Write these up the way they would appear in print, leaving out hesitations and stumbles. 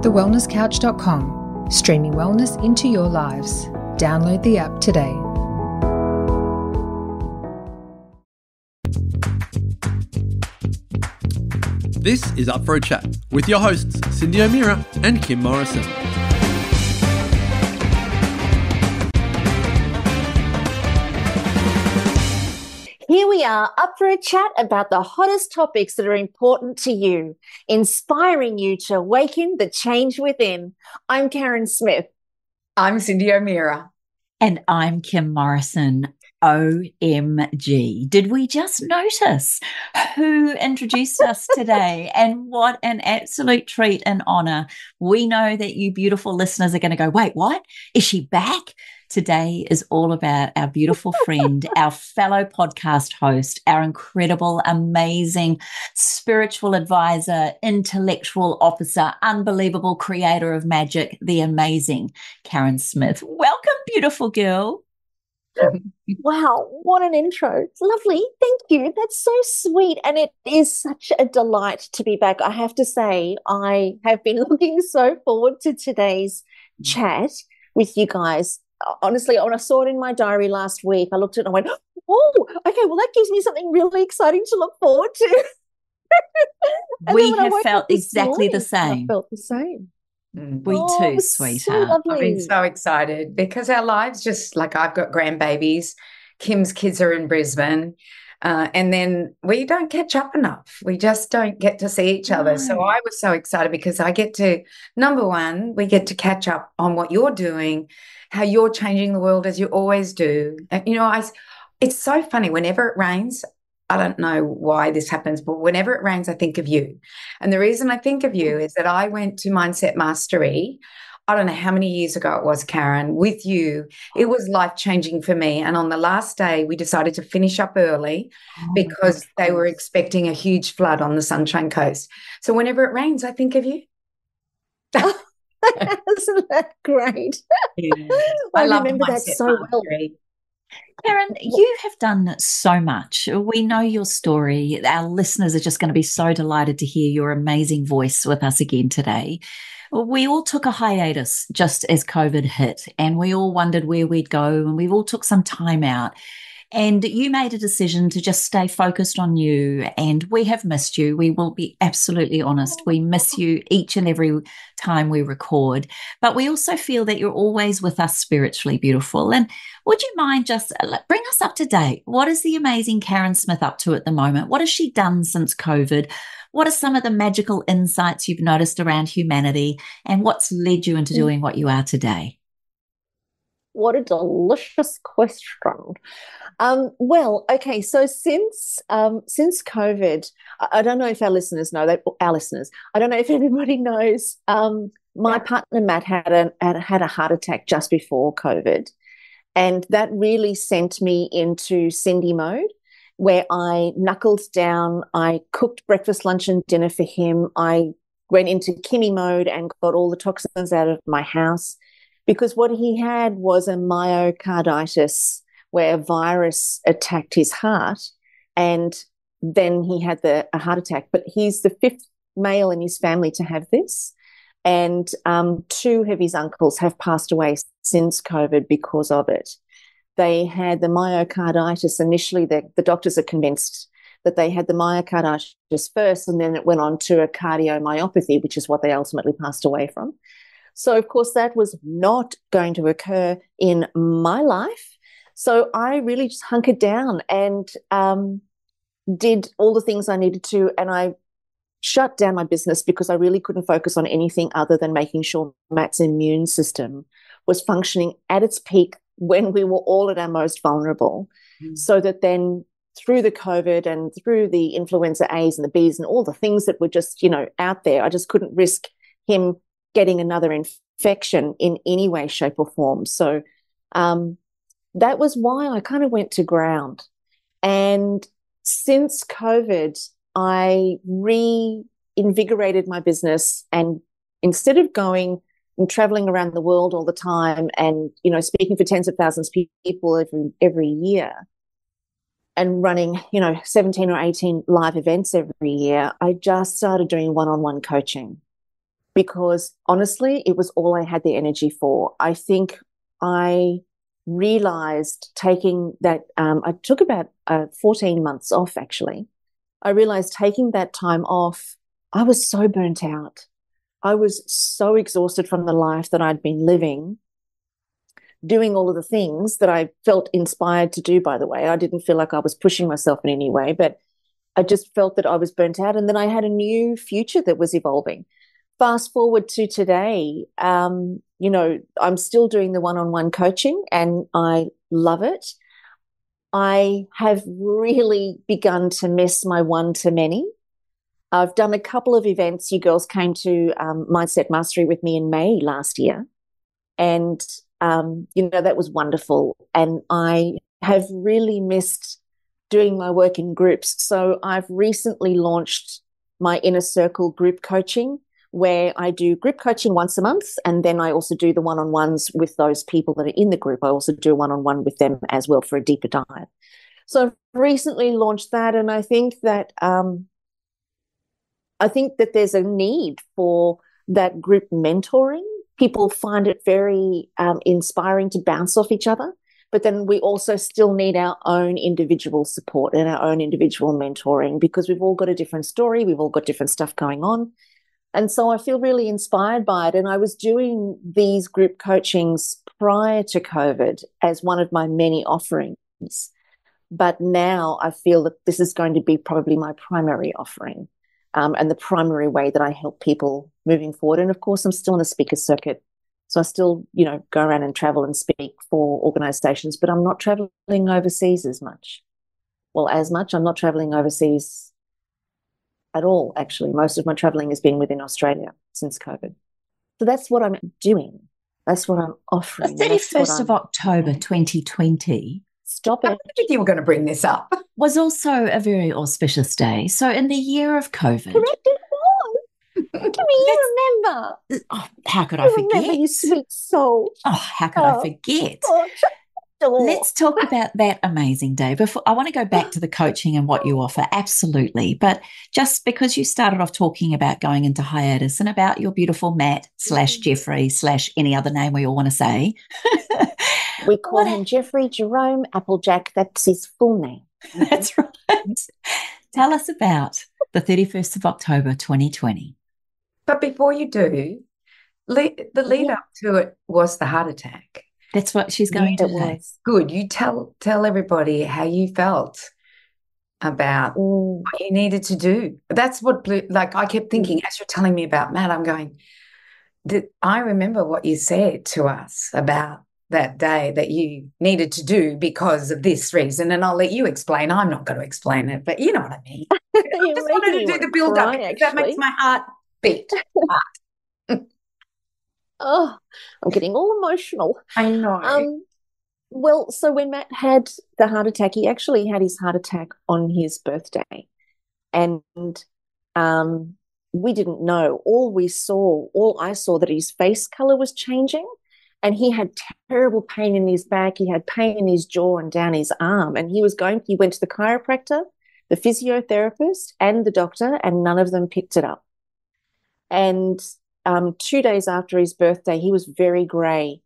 thewellnesscouch.com, streaming wellness into your lives. Download the app today. This is Up for a Chat with your hosts, Cyndi O'Meara and Kim Morrison. Here we are, up for a chat about the hottest topics that are important to you, inspiring you to awaken the change within. I'm Carren Smith. I'm Cyndi O'Meara. And I'm Kim Morrison. OMG. Did we just notice who introduced us today? And what an absolute treat and honor. We know that you beautiful listeners are going to go, wait, what? Is she back? Today is all about our beautiful friend, our fellow podcast host, our incredible, amazing spiritual advisor, intellectual officer, unbelievable creator of magic, the amazing Carren Smith. Welcome, beautiful girl. Wow, what an intro. It's lovely. Thank you. That's so sweet. And it is such a delight to be back. I have to say, I have been looking so forward to today's chat with you guys. Honestly, when I saw it in my diary last week, I looked at it and I went, oh, okay, well, that gives me something really exciting to look forward to. We have felt exactly the same. I felt the same. We too, sweetheart. I've been so excited because our lives just like I've got grandbabies. Kim's kids are in Brisbane. And then we don't catch up enough. We just don't get to see each other. So I was so excited because I get to, number one, we get to catch up on what you're doing, how you're changing the world as you always do. And, it's so funny. Whenever it rains, I don't know why this happens, but whenever it rains, I think of you. And the reason I think of you is that I went to Mindset Mastery, I don't know how many years ago it was, Carren, with you. It was life-changing for me. And on the last day, we decided to finish up early because they were expecting a huge flood on the Sunshine Coast. So whenever it rains, I think of you. Isn't that great? Yeah. I remember that so well. Carren, you have done so much. We know your story. Our listeners are just going to be so delighted to hear your amazing voice with us again today. We all took a hiatus just as COVID hit, and we all wondered where we'd go, and we all took some time out. And you made a decision to just stay focused on you, and we have missed you. We will be absolutely honest. We miss you each and every time we record, but we also feel that you're always with us spiritually, beautiful. And would you mind just bring us up to date? What is the amazing Carren Smith up to at the moment? What has she done since COVID? What are some of the magical insights you've noticed around humanity, and what's led you into doing what you are today? What a delicious question. Well, okay, so since COVID, I don't know if our listeners know that. Our listeners, I don't know if everybody knows. My partner Matt had a heart attack just before COVID, and that really sent me into Cyndi mode, where I knuckled down. I cooked breakfast, lunch, and dinner for him. I went into Kimmy mode and got all the toxins out of my house. Because what he had was a myocarditis where a virus attacked his heart, and then he had a heart attack. But he's the fifth male in his family to have this, and two of his uncles have passed away since COVID because of it. They had the myocarditis initially. The doctors are convinced that they had the myocarditis first, and then it went on to a cardiomyopathy, which is what they ultimately passed away from. So, of course, that was not going to occur in my life. So I really just hunkered down and did all the things I needed to, and I shut down my business because I really couldn't focus on anything other than making sure Matt's immune system was functioning at its peak when we were all at our most vulnerable, so that then through the COVID and through the influenza A's and the B's and all the things that were just, out there, I just couldn't risk him getting another infection in any way, shape or form. So that was why I kind of went to ground. And since COVID, I reinvigorated my business, and instead of going and traveling around the world all the time and, speaking for tens of thousands of people every year and running, 17 or 18 live events every year, I just started doing one-on-one coaching. because honestly, it was all I had the energy for. I think I realized taking that, I took about 14 months off actually. I realized taking that time off, I was so burnt out. I was so exhausted from the life that I'd been living, doing all of the things that I felt inspired to do, by the way. I didn't feel like I was pushing myself in any way, but I just felt that I was burnt out. And then I had a new future that was evolving. Fast forward to today, I'm still doing the one-on-one coaching and I love it. I have really begun to miss my one-to-many. I've done a couple of events. You girls came to Mindset Mastery with me in May last year. And, that was wonderful. And I have really missed doing my work in groups. So I've recently launched my Inner Circle group coaching, where I do group coaching once a month. And then I also do the one-on-ones with those people that are in the group. I also do a one-on-one with them as well for a deeper dive. So I've recently launched that. And I think that there's a need for that group mentoring. People find it very inspiring to bounce off each other, but then we also still need our own individual support and our own individual mentoring, because we've all got a different story. We've all got different stuff going on. And so I feel really inspired by it. And I was doing these group coachings prior to COVID as one of my many offerings. But now I feel that this is going to be probably my primary offering. And the primary way that I help people moving forward. And of course, I'm still on the speaker circuit. So I still, go around and travel and speak for organizations, but I'm not traveling overseas as much. Well, as much. I'm not traveling overseas at all, actually. Most of my traveling has been within Australia since COVID. So that's what I'm doing. That's what I'm offering. The 31st of October 2020. Stop it. I did you were going to bring this up. Was also a very auspicious day. So in the year of COVID. Correct, it was. Kimmy, you remember. Oh, how could I forget? Remember, you sweet soul. Oh, how could I forget? Let's talk about that amazing day. Before I want to go back to the coaching and what you offer, absolutely. But just because you started off talking about going into hiatus and about your beautiful Matt / Jeffrey / any other name we all want to say. We call him Jeffrey Jerome Applejack. That's his full name. That's right. Tell us about the 31st of October 2020. But before you do, the lead up to it was the heart attack. That's what she's going to say. Good. You tell everybody how you felt about what you needed to do. That's what I kept thinking as you're telling me about Matt, I'm going, I remember what you said to us about that day that you needed to do because of this reason, and I'll let you explain. I'm not going to explain it, but you know what I mean. I just wanted to do the build up because that makes my heart beat. Oh, I'm getting all emotional. I know. Well, so when Matt had the heart attack, he actually had his heart attack on his birthday, and we didn't know. All I saw that his face color was changing. And he had terrible pain in his back. He had pain in his jaw and down his arm. And he went to the chiropractor, the physiotherapist, and the doctor, and none of them picked it up. And 2 days after his birthday, he was very grey.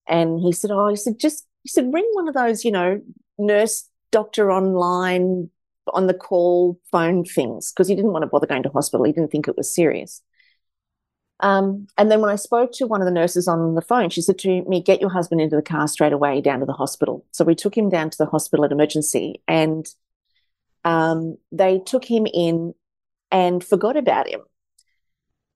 And he said, ring one of those, nurse, doctor online, on the call phone things, because he didn't want to bother going to hospital. He didn't think it was serious. And then when I spoke to one of the nurses on the phone, she said to me, get your husband into the car straight away down to the hospital. So we took him down to the hospital at emergency, and they took him in and forgot about him.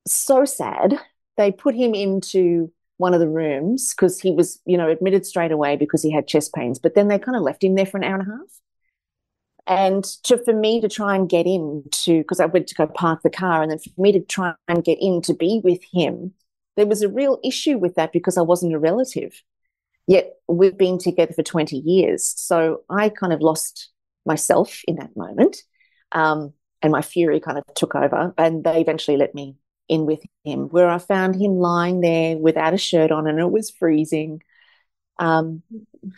So sad. They put him into one of the rooms because he was, admitted straight away because he had chest pains. But then they kind of left him there for an hour and a half. And for me to try and get in because I went to go park the car, and then for me to try and get in to be with him, there was a real issue with that because I wasn't a relative. Yet we've been together for 20 years. So I kind of lost myself in that moment, and my fury kind of took over, and they eventually let me in with him, where I found him lying there without a shirt on, and it was freezing.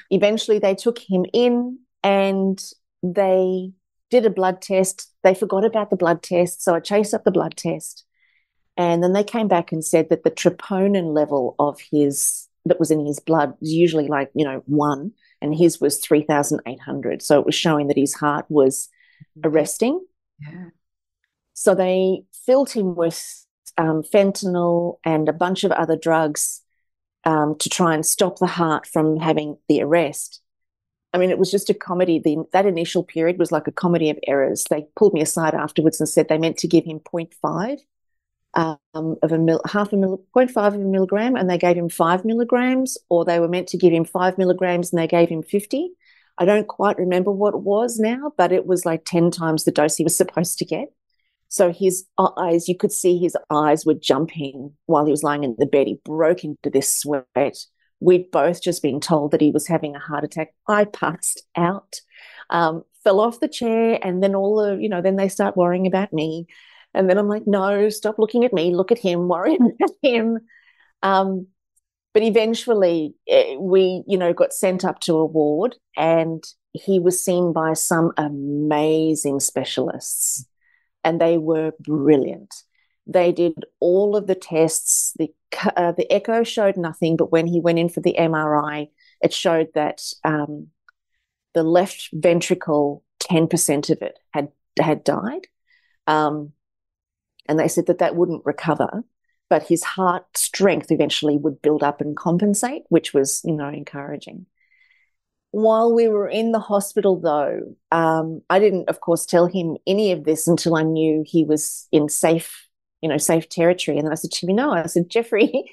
Eventually they took him in and they did a blood test. They forgot about the blood test, so I chased up the blood test. And then they came back and said that the troponin level of that was in his blood was usually like, 1, and his was 3,800. So it was showing that his heart was arresting. Yeah. So they filled him with fentanyl and a bunch of other drugs to try and stop the heart from having the arrest. I mean, it was just a comedy. That initial period was like a comedy of errors. They pulled me aside afterwards and said they meant to give him 0.5 of a 0.5 of a milligram, and they gave him 5 milligrams, or they were meant to give him 5 milligrams and they gave him 50. I don't quite remember what it was now, but it was like 10 times the dose he was supposed to get. So his eyes, you could see his eyes were jumping while he was lying in the bed. He broke into this sweat. We'd both just been told that he was having a heart attack. I passed out, fell off the chair, and then then they start worrying about me. And then I'm like, no, stop looking at me, look at him, worry about him. But eventually we, got sent up to a ward, and he was seen by some amazing specialists, and they were brilliant. They did all of the tests. The echo showed nothing, but when he went in for the MRI, it showed that the left ventricle, 10% of it had died. And they said that wouldn't recover, but his heart strength eventually would build up and compensate, which was, encouraging. While we were in the hospital, though, I didn't, of course, tell him any of this until I knew he was in safe territory. And then I said to him, I said, Jeffrey,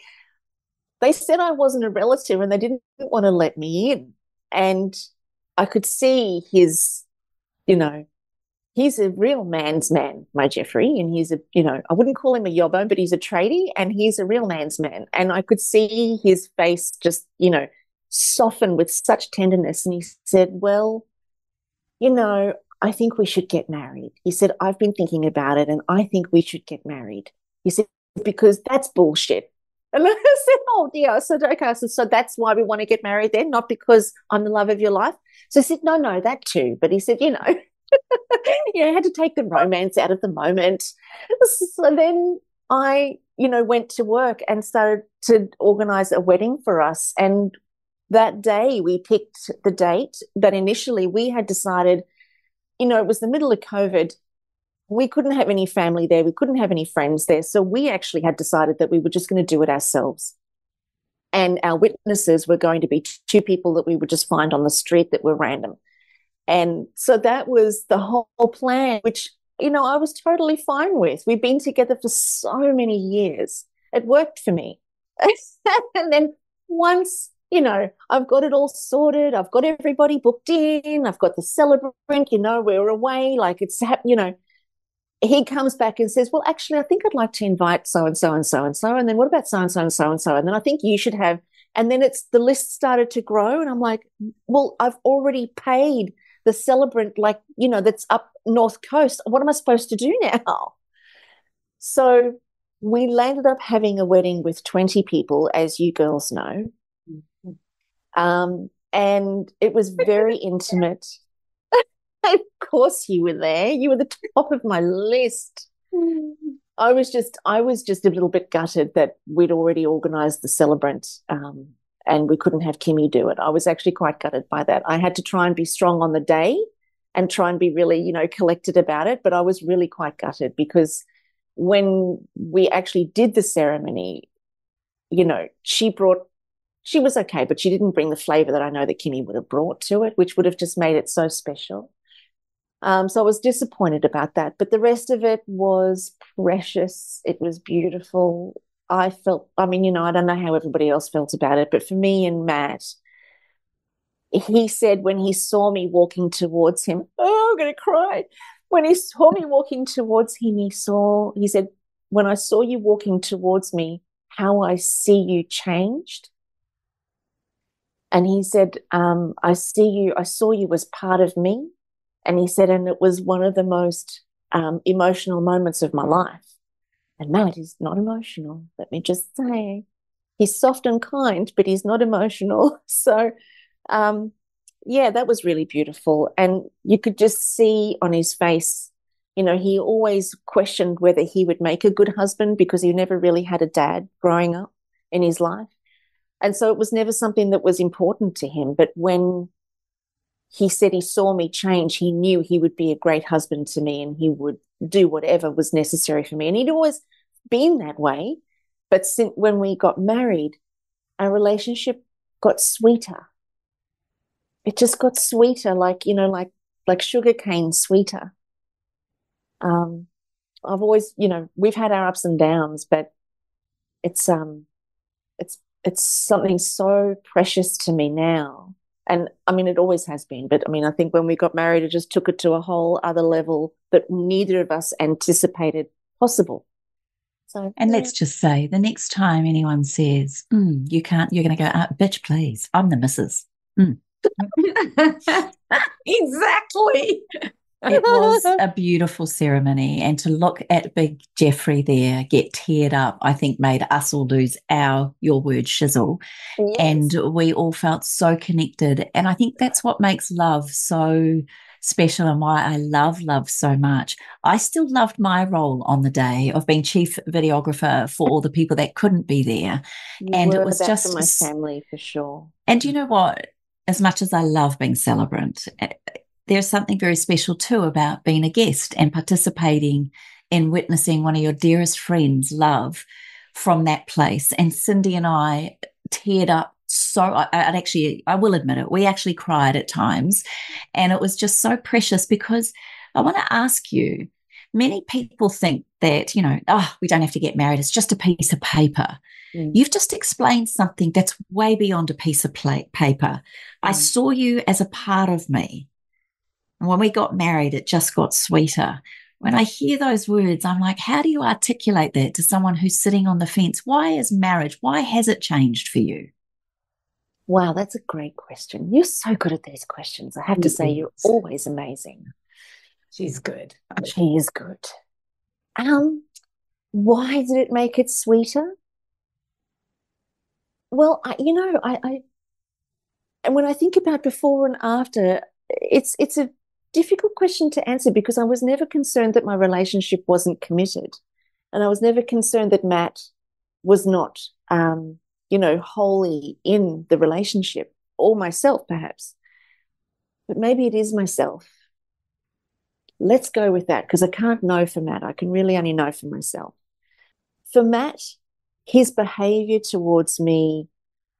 they said I wasn't a relative and they didn't want to let me in. And I could see his, he's a real man's man, my Jeffrey, and he's I wouldn't call him a yobbo, but he's a tradie and he's a real man's man. And I could see his face just, soften with such tenderness. And he said, well, I think we should get married. He said, I've been thinking about it and I think we should get married. He said, because that's bullshit. And I said, oh dear. I said, okay. So that's why we want to get married then, not because I'm the love of your life. So I said, no, that too. But he said, I had to take the romance out of the moment. So then I, went to work and started to organize a wedding for us. And that day we picked the date, but initially we had decided, it was the middle of COVID. We couldn't have any family there. We couldn't have any friends there. So we actually had decided that we were just going to do it ourselves. And our witnesses were going to be 2 people that we would just find on the street that were random. And so that was the whole plan, which, I was totally fine with. We've been together for so many years. It worked for me. And then once, I've got it all sorted. I've got everybody booked in. I've got the celebrant, we're away. Like it's, he comes back and says, well, actually, I think I'd like to invite so-and-so and so-and-so. And then what about so-and-so and so-and-so? And then I think you should have, and then the list started to grow. And I'm like, well, I've already paid the celebrant, that's up North Coast. What am I supposed to do now? So we landed up having a wedding with 20 people, as you girls know. And it was very intimate. Of course you were there. You were the top of my list. I was just a little bit gutted that we'd already organised the celebrant and we couldn't have Kimmy do it. I was actually quite gutted by that. I had to try and be strong on the day and try and be really, collected about it, but I was really quite gutted because when we actually did the ceremony, she was okay, but she didn't bring the flavour that I know that Kimmy would have brought to it, which would have just made it so special. So I was disappointed about that. But the rest of it was precious. It was beautiful. I don't know how everybody else felt about it, but for me and Matt, he said when he saw me walking towards him, oh, I'm going to cry. When he saw me walking towards him, he said, when I saw you walking towards me, how I see you changed. And he said, I saw you as part of me. And he said, and it was one of the most emotional moments of my life. And Matt is not emotional, let me just say. He's soft and kind, but he's not emotional. So, that was really beautiful. And you could just see on his face He always questioned whether he would make a good husband because he never really had a dad growing up in his life. And so it was never something that was important to him. But when he said he saw me change, he knew he would be a great husband to me and he would do whatever was necessary for me. And he'd always been that way. But when we got married, our relationship got sweeter. It just got sweeter, like sugar cane sweeter. I've always, we've had our ups and downs, but it's something so precious to me now. And I mean, it always has been, but I mean, I think when we got married, it just took it to a whole other level that neither of us anticipated possible. So, and let's just say the next time anyone says, you can't, you're going to go, bitch, please, I'm the missus. Exactly. It was a beautiful ceremony, and to look at big Jeffrey there get teared up, I think made us all lose your word, shizzle. Yes. And we all felt so connected. And I think that's what makes love so special and why I love love so much. I still loved my role on the day of being chief videographer for all the people that couldn't be there. And it was just for my family, for sure. And you know what? As much as I love being celebrant, there's something very special too about being a guest and participating in witnessing one of your dearest friends love from that place. And Cyndi and I teared up so, I will admit it, we actually cried at times. And it was just so precious because I want to ask you, many people think that, we don't have to get married. It's just a piece of paper. You've just explained something that's way beyond a piece of paper. I saw you as a part of me. And when we got married, it just got sweeter. When I hear those words, I'm like, how do you articulate that to someone who's sitting on the fence? Why is marriage? Why has it changed for you? Wow, that's a great question. You're so good at these questions. I have to say, you're always amazing. She's good. She is good. Why did it make it sweeter? Well, and when I think about before and after, it's a difficult question to answer because I was never concerned that my relationship wasn't committed. And I was never concerned that Matt was not, wholly in the relationship, or myself perhaps. But maybe it is myself. Let's go with that because I can't know for Matt. I can really only know for myself. For Matt, his behavior towards me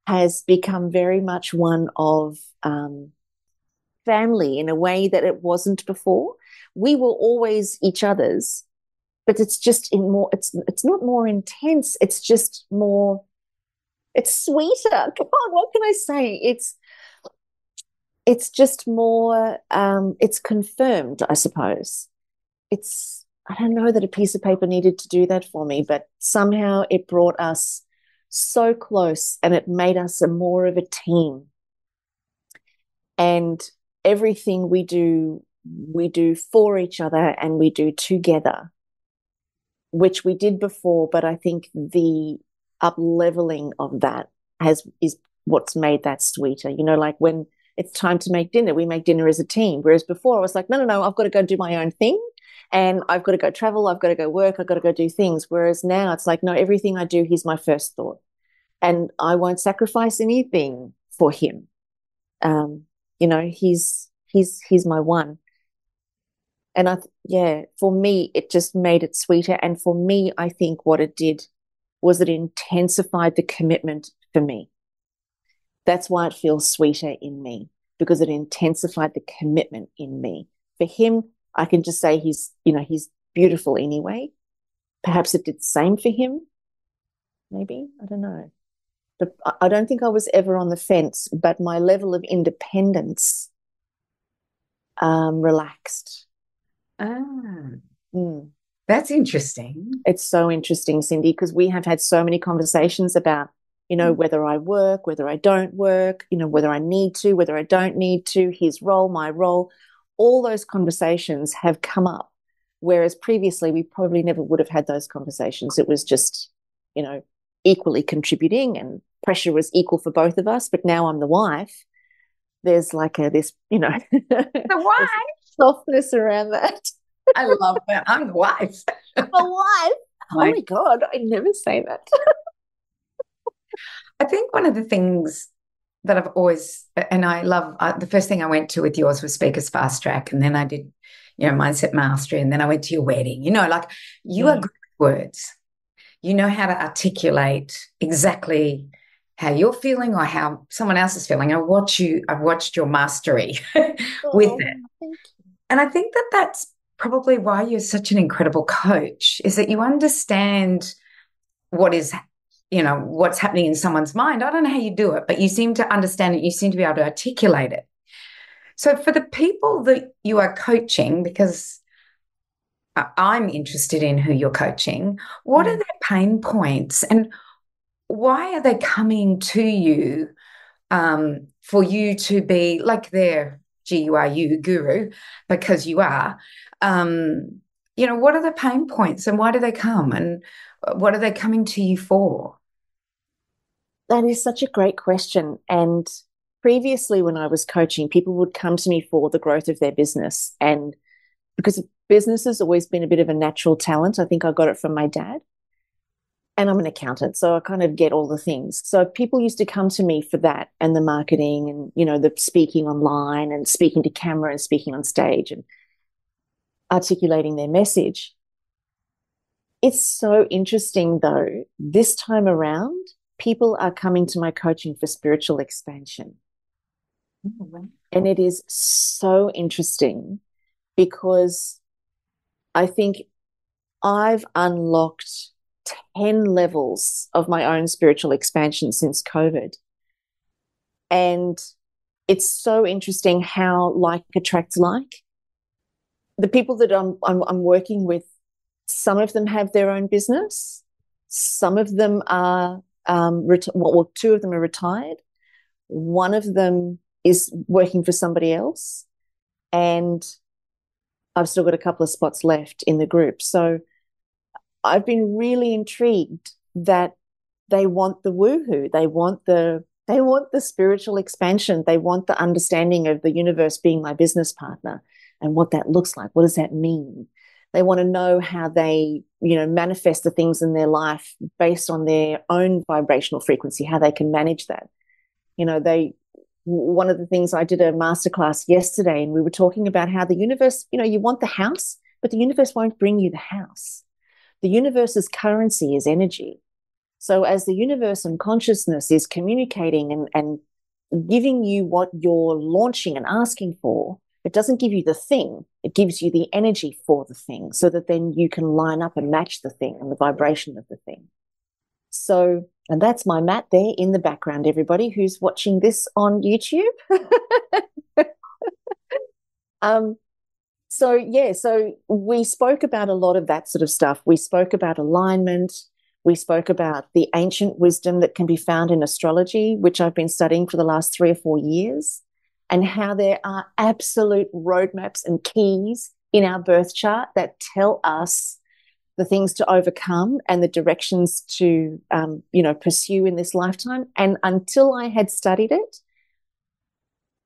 has become very much one of family in a way that it wasn't before. We were always each other's, but it's just it's not more intense. It's just more, it's sweeter. Come on, what can I say? It's just more, it's confirmed, I suppose. I don't know that a piece of paper needed to do that for me, but somehow it brought us so close and it made us more of a team. And everything we do for each other and we do together, which we did before, but I think the up-leveling of that is what's made that sweeter. Like when it's time to make dinner, we make dinner as a team, whereas before I was like, no, I've got to go do my own thing. And I've got to go travel, I've got to go work, I've got to go do things. Whereas now it's like, no, everything I do, he's my first thought. And I won't sacrifice anything for him. He's my one. And for me, it just made it sweeter. And for me, I think what it did was it intensified the commitment for me. That's why it feels sweeter in me, because it intensified the commitment in me. For him, I can just say he's beautiful anyway. Perhaps it did the same for him. Maybe, I don't know. But I don't think I was ever on the fence, but my level of independence relaxed. That's interesting. It's so interesting, Cyndi, because we have had so many conversations about, whether I work, whether I don't work, whether I need to, whether I don't need to, his role, my role. All those conversations have come up, whereas previously we probably never would have had those conversations. It was just, equally contributing and pressure was equal for both of us. But now I'm the wife. There's like the wife softness around that. I love that. I'm the wife. I'm a wife. Oh Like, my God, I never say that. I think one of the things that I've always, and I love, the first thing I went to with yours was Speakers Fast Track, and then I did, Mindset Mastery, and then I went to your wedding. Like you are good with words. You know how to articulate exactly how you're feeling or how someone else is feeling. I've watched your mastery with it. Thank And I think that that's probably why you're such an incredible coach, is that you understand what is, what's happening in someone's mind. I don't know how you do it, but you seem to understand it. You seem to be able to articulate it. So for the people that you are coaching, because I'm interested in who you're coaching, what are their pain points and why are they coming to you for you to be like their GURU guru, because you are? What are the pain points and why do they come and what are they coming to you for? That is such a great question. And previously, when I was coaching, people would come to me for the growth of their business. And because business has always been a bit of a natural talent, I think I got it from my dad. And I'm an accountant, so I kind of get all the things. So people used to come to me for that and the marketing and, the speaking online and speaking to camera and speaking on stage and articulating their message. It's so interesting, though, this time around, people are coming to my coaching for spiritual expansion. And it is so interesting because I think I've unlocked 10 levels of my own spiritual expansion since COVID. And it's so interesting how like attracts like. The people that I'm working with, some of them have their own business. Some of them are, two of them are retired. One of them is working for somebody else. And I've still got a couple of spots left in the group. So I've been really intrigued that they want the woohoo. They want the spiritual expansion. They want the understanding of the universe being my business partner and what that looks like. What does that mean? They want to know how they, manifest the things in their life based on their own vibrational frequency, how they can manage that. One of the things, I did a masterclass yesterday and we were talking about how the universe, you want the house, but the universe won't bring you the house. The universe's currency is energy. So as the universe and consciousness is communicating and giving you what you're launching and asking for, it doesn't give you the thing. It gives you the energy for the thing so that then you can line up and match the thing and the vibration of the thing. So, and that's my mat there in the background, everybody who's watching this on YouTube. So we spoke about a lot of that sort of stuff. We spoke about alignment. We spoke about the ancient wisdom that can be found in astrology, which I've been studying for the last 3 or 4 years, and how there are absolute roadmaps and keys in our birth chart that tell us the things to overcome and the directions to, pursue in this lifetime. And until I had studied it,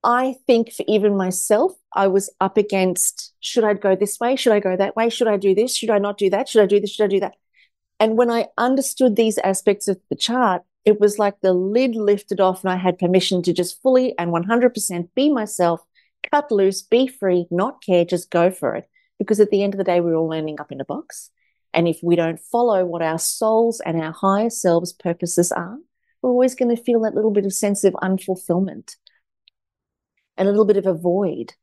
I think for even myself, I was up against, should I go this way? Should I go that way? Should I do this? Should I not do that? Should I do this? Should I do that? And when I understood these aspects of the chart, it was like the lid lifted off and I had permission to just fully and 100% be myself, cut loose, be free, not care, just go for it. Because at the end of the day, we're all ending up in a box. And if we don't follow what our souls and our higher selves' purposes are, we're always going to feel that little bit of sense of unfulfillment and a little bit of a void.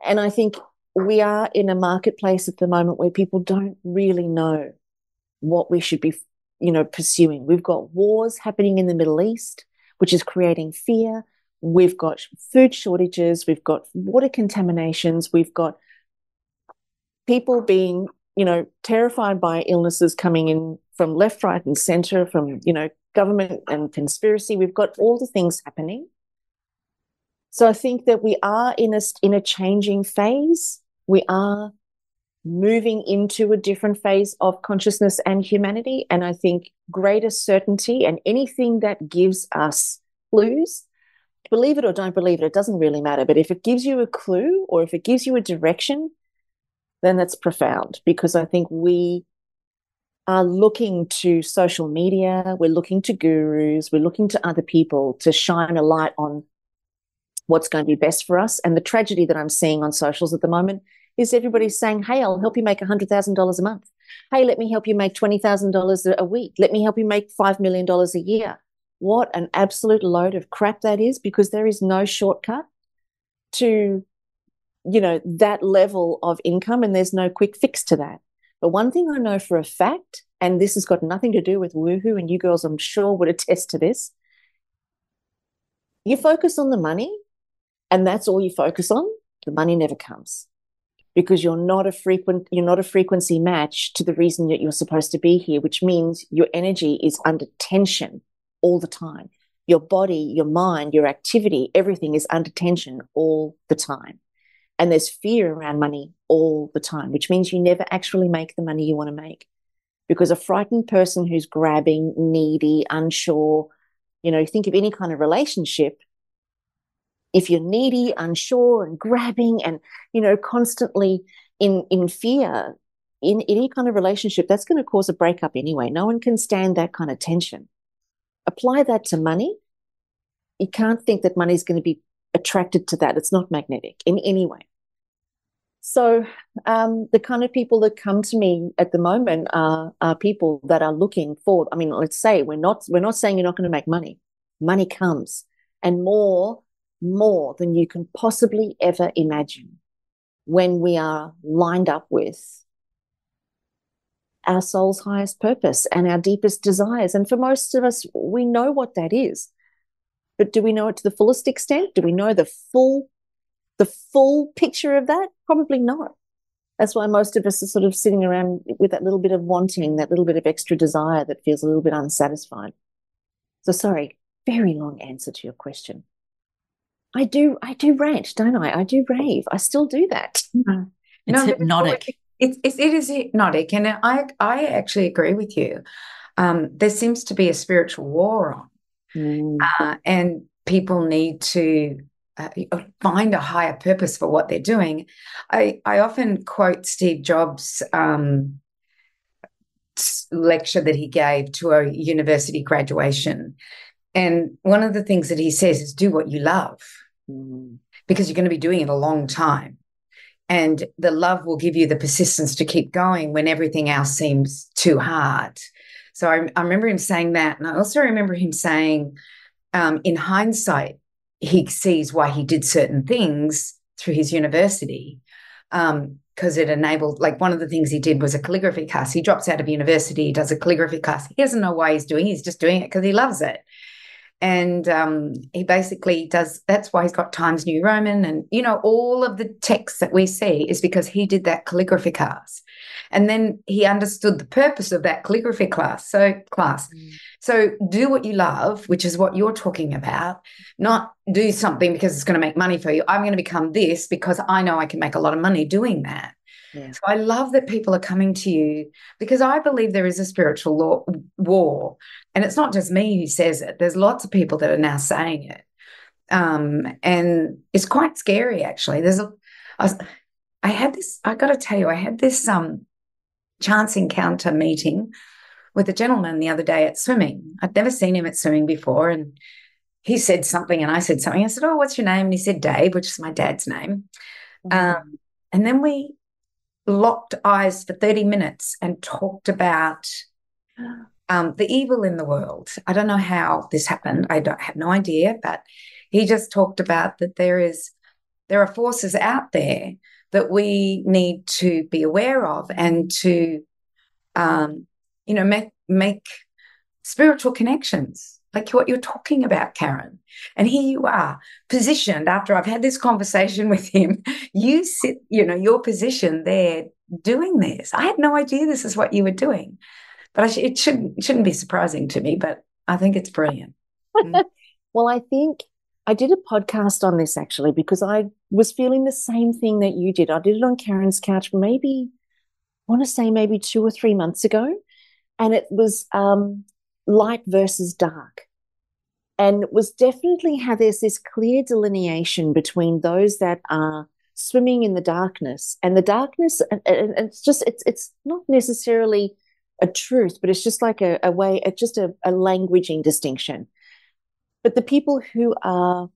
And I think we are in a marketplace at the moment where people don't really know what we should be, pursuing. We've got wars happening in the Middle East, which is creating fear. We've got food shortages. We've got water contaminations. We've got people being, terrified by illnesses coming in from left, right, and center, from, government and conspiracy. We've got all the things happening. So I think that we are in a changing phase. We are moving into a different phase of consciousness and humanity. And I think greater certainty and anything that gives us clues, believe it or don't believe it, it doesn't really matter. But if it gives you a clue or if it gives you a direction, then that's profound, because I think we are looking to social media, we're looking to gurus, we're looking to other people to shine a light on what's going to be best for us. And the tragedy that I'm seeing on socials at the moment is everybody's saying, hey, I'll help you make $100,000 a month. Hey, let me help you make $20,000 a week. Let me help you make $5 million a year. What an absolute load of crap that is, because there is no shortcut to, that level of income, and there's no quick fix to that. But one thing I know for a fact, and this has got nothing to do with woohoo, and you girls I'm sure would attest to this, you focus on the money and that's all you focus on, the money never comes, because you're not a frequency match to the reason that you're supposed to be here, which means your energy is under tension all the time. Your body, your mind, your activity, everything is under tension all the time. And there's fear around money all the time, which means you never actually make the money you want to make. Because a frightened person who's grabbing, needy, unsure, think of any kind of relationship. If you're needy, unsure, and grabbing and, constantly in fear in any kind of relationship, that's going to cause a breakup anyway. No one can stand that kind of tension. Apply that to money. You can't think that money is going to be attracted to that. It's not magnetic in any way. So the kind of people that come to me at the moment are people that are looking for, let's say we're not saying you're not going to make money. Money comes, and more than you can possibly ever imagine, when we are lined up with our soul's highest purpose and our deepest desires. And for most of us, we know what that is. But do we know it to the fullest extent? Do we know the full picture of that? Probably not. That's why most of us are sort of sitting around with that little bit of wanting, that little bit of extra desire that feels a little bit unsatisfied. So sorry, very long answer to your question. I do rant, don't I? I do rave. I still do that. It's hypnotic. It is hypnotic, and I actually agree with you. There seems to be a spiritual war on, and people need to find a higher purpose for what they're doing. I often quote Steve Jobs' lecture that he gave to a university graduation. And one of the things that he says is, do what you love, because you're going to be doing it a long time. And the love will give you the persistence to keep going when everything else seems too hard. So I remember him saying that. And I also remember him saying, in hindsight, he sees why he did certain things through his university, because it enabled, like one of the things he did was a calligraphy class. He drops out of university, he does a calligraphy class. He doesn't know why he's just doing it because he loves it. And he basically does, that's why he's got Times New Roman. And, all of the texts that we see is because he did that calligraphy class. And then he understood the purpose of that calligraphy class. So do what you love, which is what you're talking about, not do something because it's going to make money for you. I'm going to become this because I know I can make a lot of money doing that. Yeah. So I love that people are coming to you, because I believe there is a spiritual war. And it's not just me who says it. There's lots of people that are now saying it. And it's quite scary, actually. I had this chance encounter meeting with a gentleman the other day at swimming. I'd never seen him at swimming before. And he said something and I said something. I said, oh, what's your name? And he said Dave, which is my dad's name. And then we locked eyes for 30 minutes and talked about the evil in the world. I don't know how this happened. I have no idea, but he just talked about that there are forces out there that we need to be aware of and to, make spiritual connections, like what you're talking about, Carren. And here you are, positioned after I've had this conversation with him. You sit, your position there doing this. I had no idea this is what you were doing. But it shouldn't be surprising to me, but I think it's brilliant. Well, I think I did a podcast on this actually because I was feeling the same thing that you did. I did it on Karen's couch maybe 2 or 3 months ago. And it was light versus dark. And it was definitely how there's this clear delineation between those that are swimming in the darkness, and the darkness, and it's not necessarily a truth, but it's just like a way, it's just a languaging distinction. But the people who are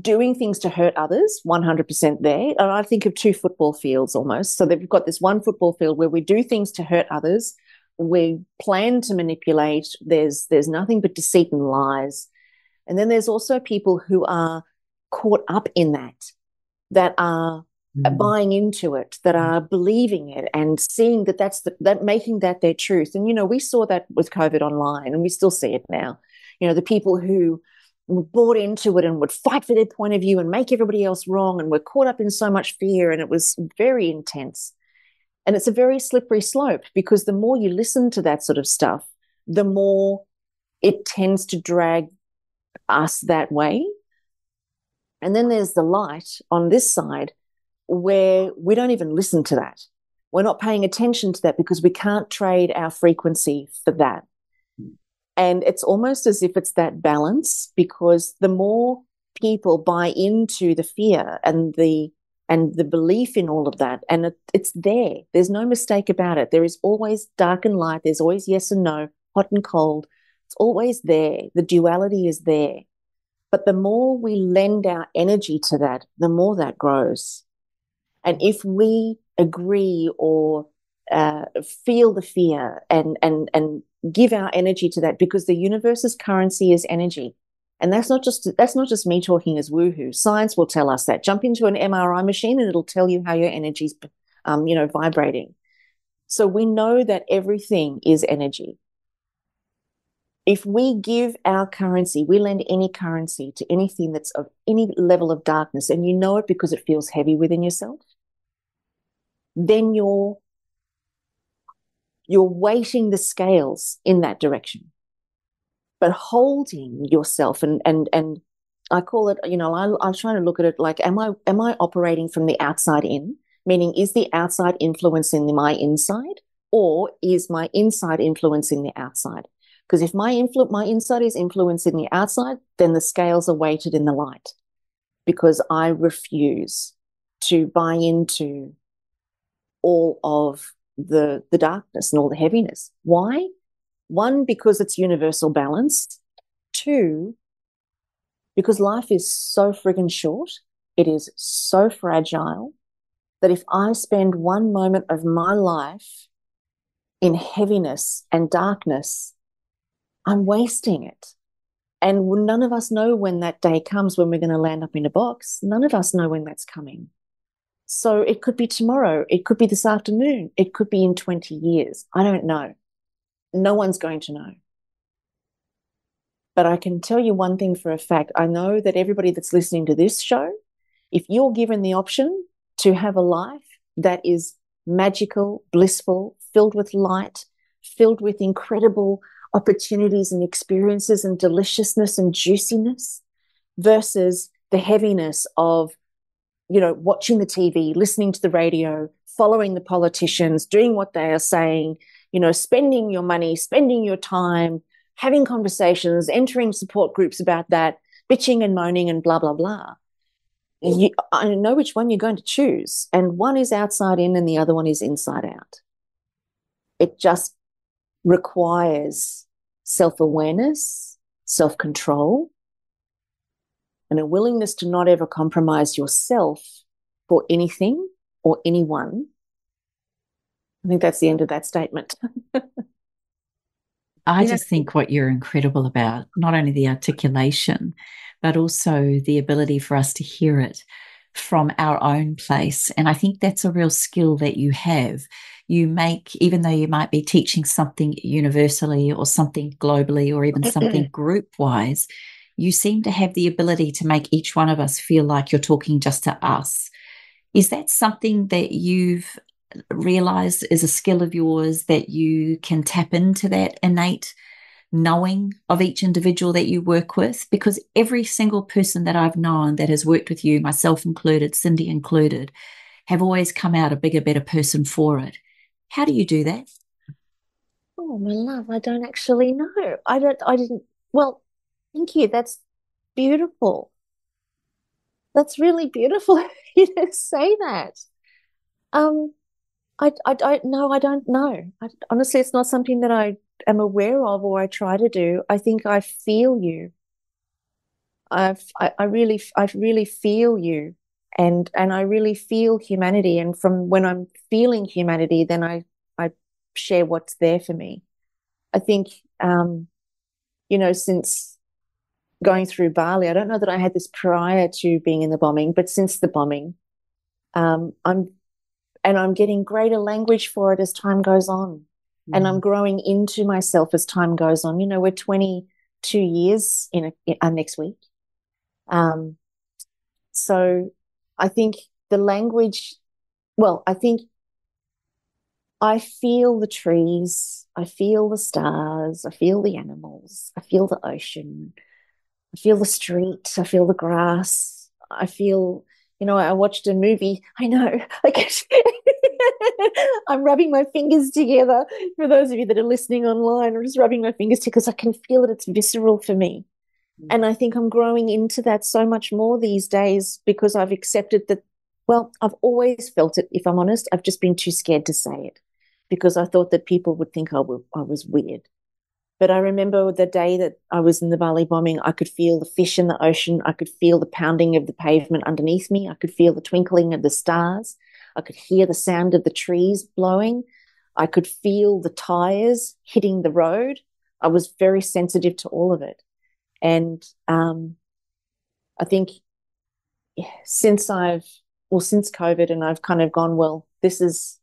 doing things to hurt others, 100% there. And I think of two football fields almost. So they've got this one football field where we do things to hurt others. We plan to manipulate. There's nothing but deceit and lies. And then there's also people who are caught up in that are buying into it, that are believing it and seeing that making that their truth. And, we saw that with COVID online, and we still see it now. The people who were bought into it and would fight for their point of view and make everybody else wrong, and were caught up in so much fear, and it was very intense. And it's a very slippery slope, because the more you listen to that sort of stuff, the more it tends to drag us that way. And then there's the light on this side, where we don't even listen to that. We're not paying attention to that because we can't trade our frequency for that. And it's almost as if it's that balance, because the more people buy into the fear and the belief in all of that, and it's there. There's no mistake about it. There is always dark and light. There's always yes and no, hot and cold. It's always there. The duality is there. But the more we lend our energy to that, the more that grows. And if we agree or feel the fear and give our energy to that, because the universe's currency is energy. And that's not just me talking as woohoo. Science will tell us that. Jump into an MRI machine and it'll tell you how your energy's vibrating. So we know that everything is energy. If we give our currency, we lend any currency to anything that's of any level of darkness, and you know it because it feels heavy within yourself, then you're weighting the scales in that direction. But holding yourself and I call it, I'm trying to look at it like, am I operating from the outside in? Meaning, is the outside influencing my inside, or is my inside influencing the outside? Because if my inside is influencing the outside, then the scales are weighted in the light, because I refuse to buy into all of the darkness and all the heaviness. Why? One, because it's universal balance. Two, because life is so friggin' short. It is so fragile that if I spend one moment of my life in heaviness and darkness, I'm wasting it. And none of us know when that day comes, when we're going to land up in a box. None of us know when that's coming. So it could be tomorrow. It could be this afternoon. It could be in 20 years. I don't know. No one's going to know. But I can tell you one thing for a fact. I know that everybody that's listening to this show, if you're given the option to have a life that is magical, blissful, filled with light, filled with incredible opportunities and experiences and deliciousness and juiciness, versus the heaviness of, watching the TV, listening to the radio, following the politicians, doing what they are saying, spending your money, spending your time, having conversations, entering support groups about that, bitching and moaning and blah, blah, blah. I know which one you're going to choose. And one is outside in and the other one is inside out. It just requires self-awareness, self-control, and a willingness to not ever compromise yourself for anything or anyone. I think that's the end of that statement. I just think what you're incredible about, not only the articulation, but also the ability for us to hear it from our own place. And I think that's a real skill that you have. You make, even though you might be teaching something universally or something globally or even something group-wise, you seem to have the ability to make each one of us feel like you're talking just to us. Is that something that you've realized is a skill of yours, that you can tap into that innate knowing of each individual that you work with? Because every single person that I've known that has worked with you, myself included, Cyndi included, have always come out a bigger, better person for it. How do you do that? Oh, my love, I don't actually know. Well, thank you. That's beautiful. That's really beautiful of you to say that. Um, I don't know. I don't know. Honestly, it's not something that I am aware of or I try to do. I think I feel you. I really feel you, and I really feel humanity. And from when I'm feeling humanity, then I share what's there for me. I think, since going through Bali, I don't know that I had this prior to being in the bombing, but since the bombing, um, I'm I'm getting greater language for it as time goes on. And I'm growing into myself as time goes on. We're 22 years next week. So I think the language, I think I feel the trees, I feel the stars, I feel the animals, I feel the ocean, I feel the street, I feel the grass, I feel, I watched a movie. I know, I'm rubbing my fingers together. For those of you that are listening online, I'm just rubbing my fingers together because I can feel it. It's visceral for me. And I think I'm growing into that so much more these days because I've accepted that, I've always felt it, if I'm honest. I've just been too scared to say it because I thought that people would think I was weird. But I remember the day that I was in the Bali bombing, I could feel the fish in the ocean. I could feel the pounding of the pavement underneath me. I could feel the twinkling of the stars. I could hear the sound of the trees blowing. I could feel the tires hitting the road. I was very sensitive to all of it. And I think since COVID, and I've kind of gone, this is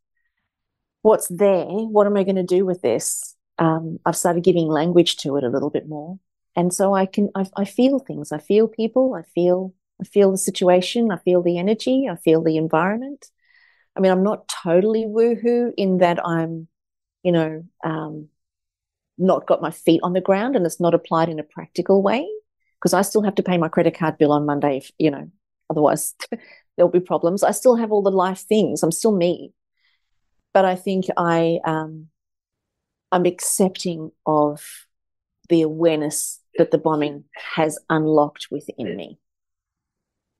what's there. What am I going to do with this? I've started giving language to it a little bit more. And so I feel things. I feel people. I feel the situation. I feel the energy. I feel the environment. I mean, I'm not totally woohoo in that I'm, not got my feet on the ground and it's not applied in a practical way because I still have to pay my credit card bill on Monday, otherwise there'll be problems. I still have all the life things. I'm still me. But I think I'm accepting of the awareness that the bombing has unlocked within me.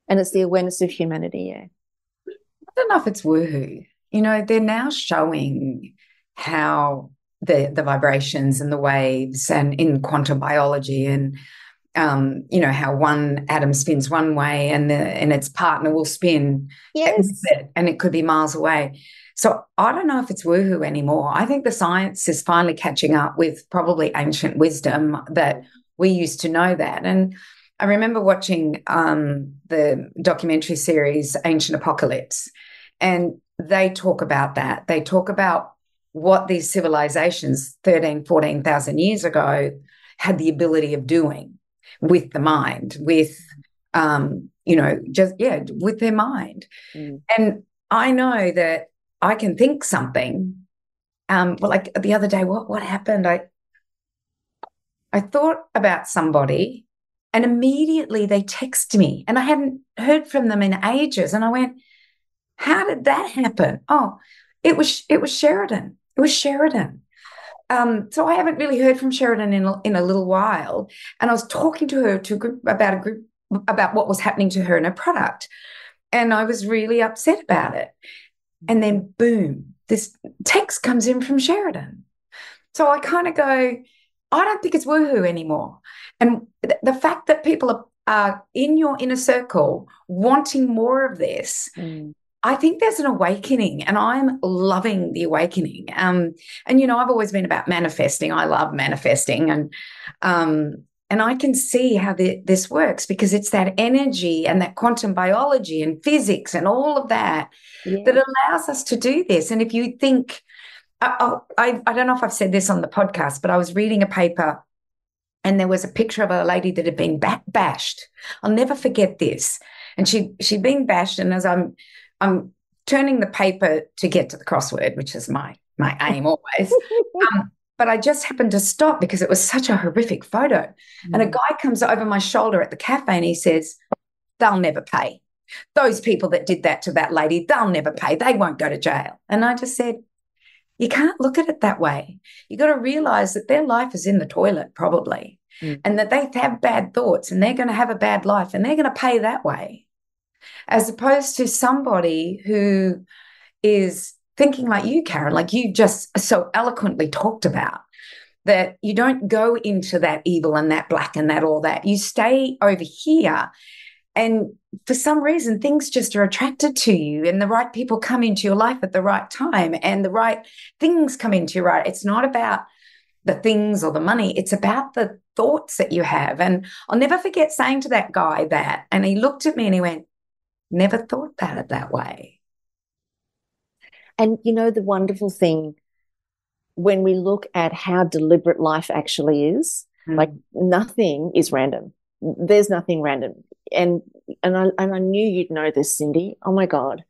And it's the awareness of humanity, yeah. I don't know if it's woohoo. They're now showing how the vibrations and the waves and in quantum biology and how one atom spins one way and its partner will spin and it could be miles away. So I don't know if it's woohoo anymore. I think the science is finally catching up with probably ancient wisdom that we used to know that. And I remember watching the documentary series Ancient Apocalypse, and they talk about that. They talk about what these civilizations 14,000 years ago had the ability of doing with the mind, with, with their mind. And I know that I can think something. Like the other day, what happened? I thought about somebody and immediately they text me and I hadn't heard from them in ages. And I went, how did that happen? Oh, it was Sheridan. It was Sheridan. So I haven't really heard from Sheridan in a little while. And I was talking to her about what was happening to her and her product. And I was really upset about it. And then boom, this text comes in from Sheridan. So I kind of go, I don't think it's woohoo anymore. And the fact that people are in your inner circle wanting more of this, I think there's an awakening, and I'm loving the awakening. And I've always been about manifesting. I love manifesting, and I can see how this works because it's that energy and that quantum biology and physics and all of that that allows us to do this. And if you think, I don't know if I've said this on the podcast, but I was reading a paper and there was a picture of a lady that had been bashed. I'll never forget this. And she'd been bashed, and as I'm turning the paper to get to the crossword, which is my aim always. But I just happened to stop because it was such a horrific photo. And a guy comes over my shoulder at the cafe and he says, they'll never pay. Those people that did that to that lady, they'll never pay. They won't go to jail. And I just said, you can't look at it that way. You got to realize that their life is in the toilet probably, and that they have bad thoughts and they're going to have a bad life and they're going to pay that way. as opposed to somebody who is thinking like you, Carren, like you just so eloquently talked about, that you don't go into that evil and that black and that all that. You stay over here. And for some reason, things just are attracted to you, and the right people come into your life at the right time, and the right things come into your right. It's not about the things or the money. It's about the thoughts that you have. And I'll never forget saying to that guy that, and he looked at me and he went, never thought about it that way. And you know, the wonderful thing, when we look at how deliberate life actually is, like nothing is random. There's nothing random. And I knew you'd know this, Cyndi. Oh my God.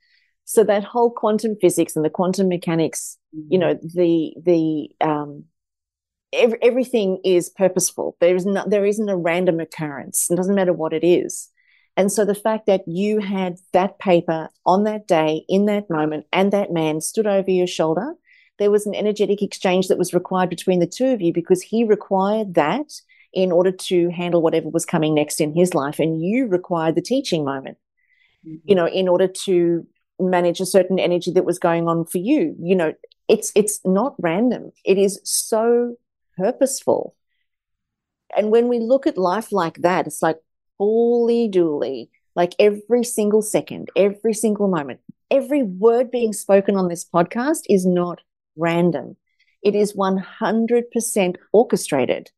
So that whole quantum physics and the quantum mechanics, you know, everything is purposeful. There isn't a random occurrence. It doesn't matter what it is. And so the fact that you had that paper on that day, in that moment, and that man stood over your shoulder, there was an energetic exchange that was required between the two of you, because he required that in order to handle whatever was coming next in his life. And you required the teaching moment, you know, in order to manage a certain energy that was going on for you. You know, it's not random. It is so purposeful. And when we look at life like that, it's like, holy dooly, like every single second, every single moment, every word being spoken on this podcast is not random. It is 100% orchestrated.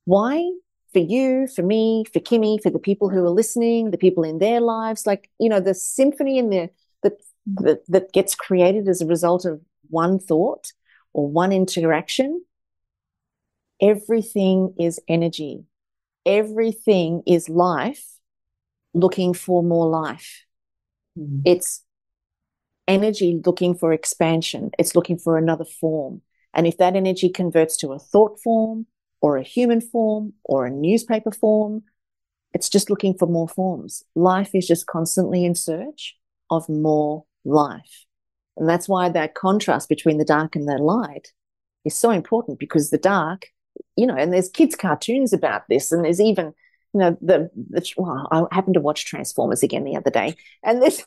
Why? For you, for me, for Kimmy, for the people who are listening, the people in their lives, like, you know, the symphony in that gets created as a result of one thought or one interaction. Everything is energy. Everything is life looking for more life. It's energy looking for expansion. It's looking for another form. And if that energy converts to a thought form or a human form or a newspaper form, it's just looking for more forms. Life is just constantly in search of more life. And that's why that contrast between the dark and the light is so important, because the dark, you know, and there's kids' cartoons about this, and there's even, you know, I happened to watch Transformers again the other day, and there's this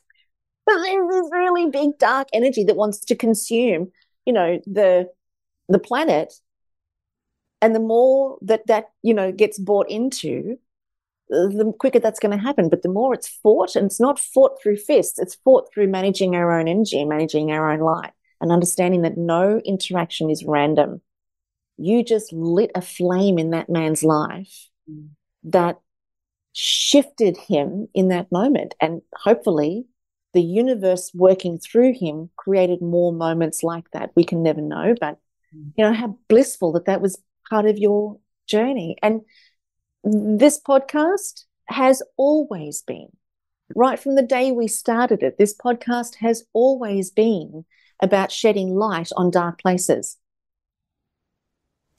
really big dark energy that wants to consume, you know, the planet. And the more that you know, gets bought into, the quicker that's going to happen. But the more it's fought, and it's not fought through fists, it's fought through managing our own energy and managing our own light, and understanding that no interaction is random. You just lit a flame in that man's life that shifted him in that moment. And hopefully the universe working through him created more moments like that. We can never know, but you know, how blissful that was part of your journey. And this podcast has always been, right from the day we started it, this podcast has always been about shedding light on dark places.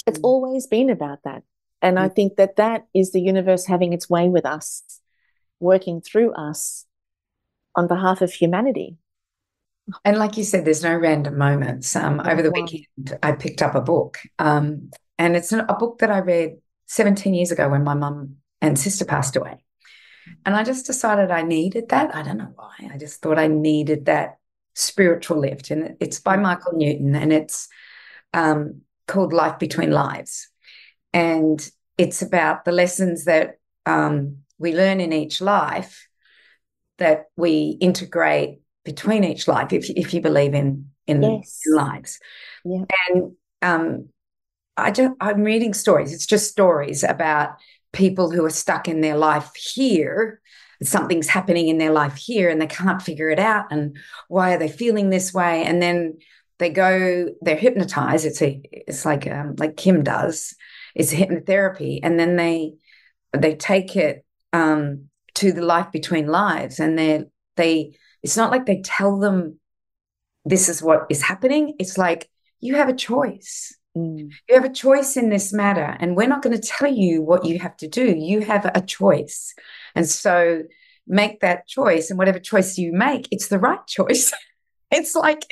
It's always been about that. And I think that is the universe having its way with us, working through us on behalf of humanity. And like you said, there's no random moments. Over the weekend, I picked up a book, and it's a book that I read 17 years ago when my mum and sister passed away. And I just decided I needed that. I don't know why. I just thought I needed that spiritual lift. And it's by Michael Newton, and it's called Life Between Lives. And it's about the lessons that we learn in each life that we integrate between each life, if you believe in Yes. lives. Yeah. And I'm reading stories. It's just stories about people who are stuck in their life here. Something's happening in their life here, and they can't figure it out. And why are they feeling this way? And then they're hypnotized. It's like Kim does. It's hypnotherapy, and then they take it to the life between lives, and it's not like they tell them this is what is happening. It's like, you have a choice. You have a choice in this matter, and we're not going to tell you what you have to do. You have a choice. And so make that choice, and whatever choice you make, it's the right choice. It's like,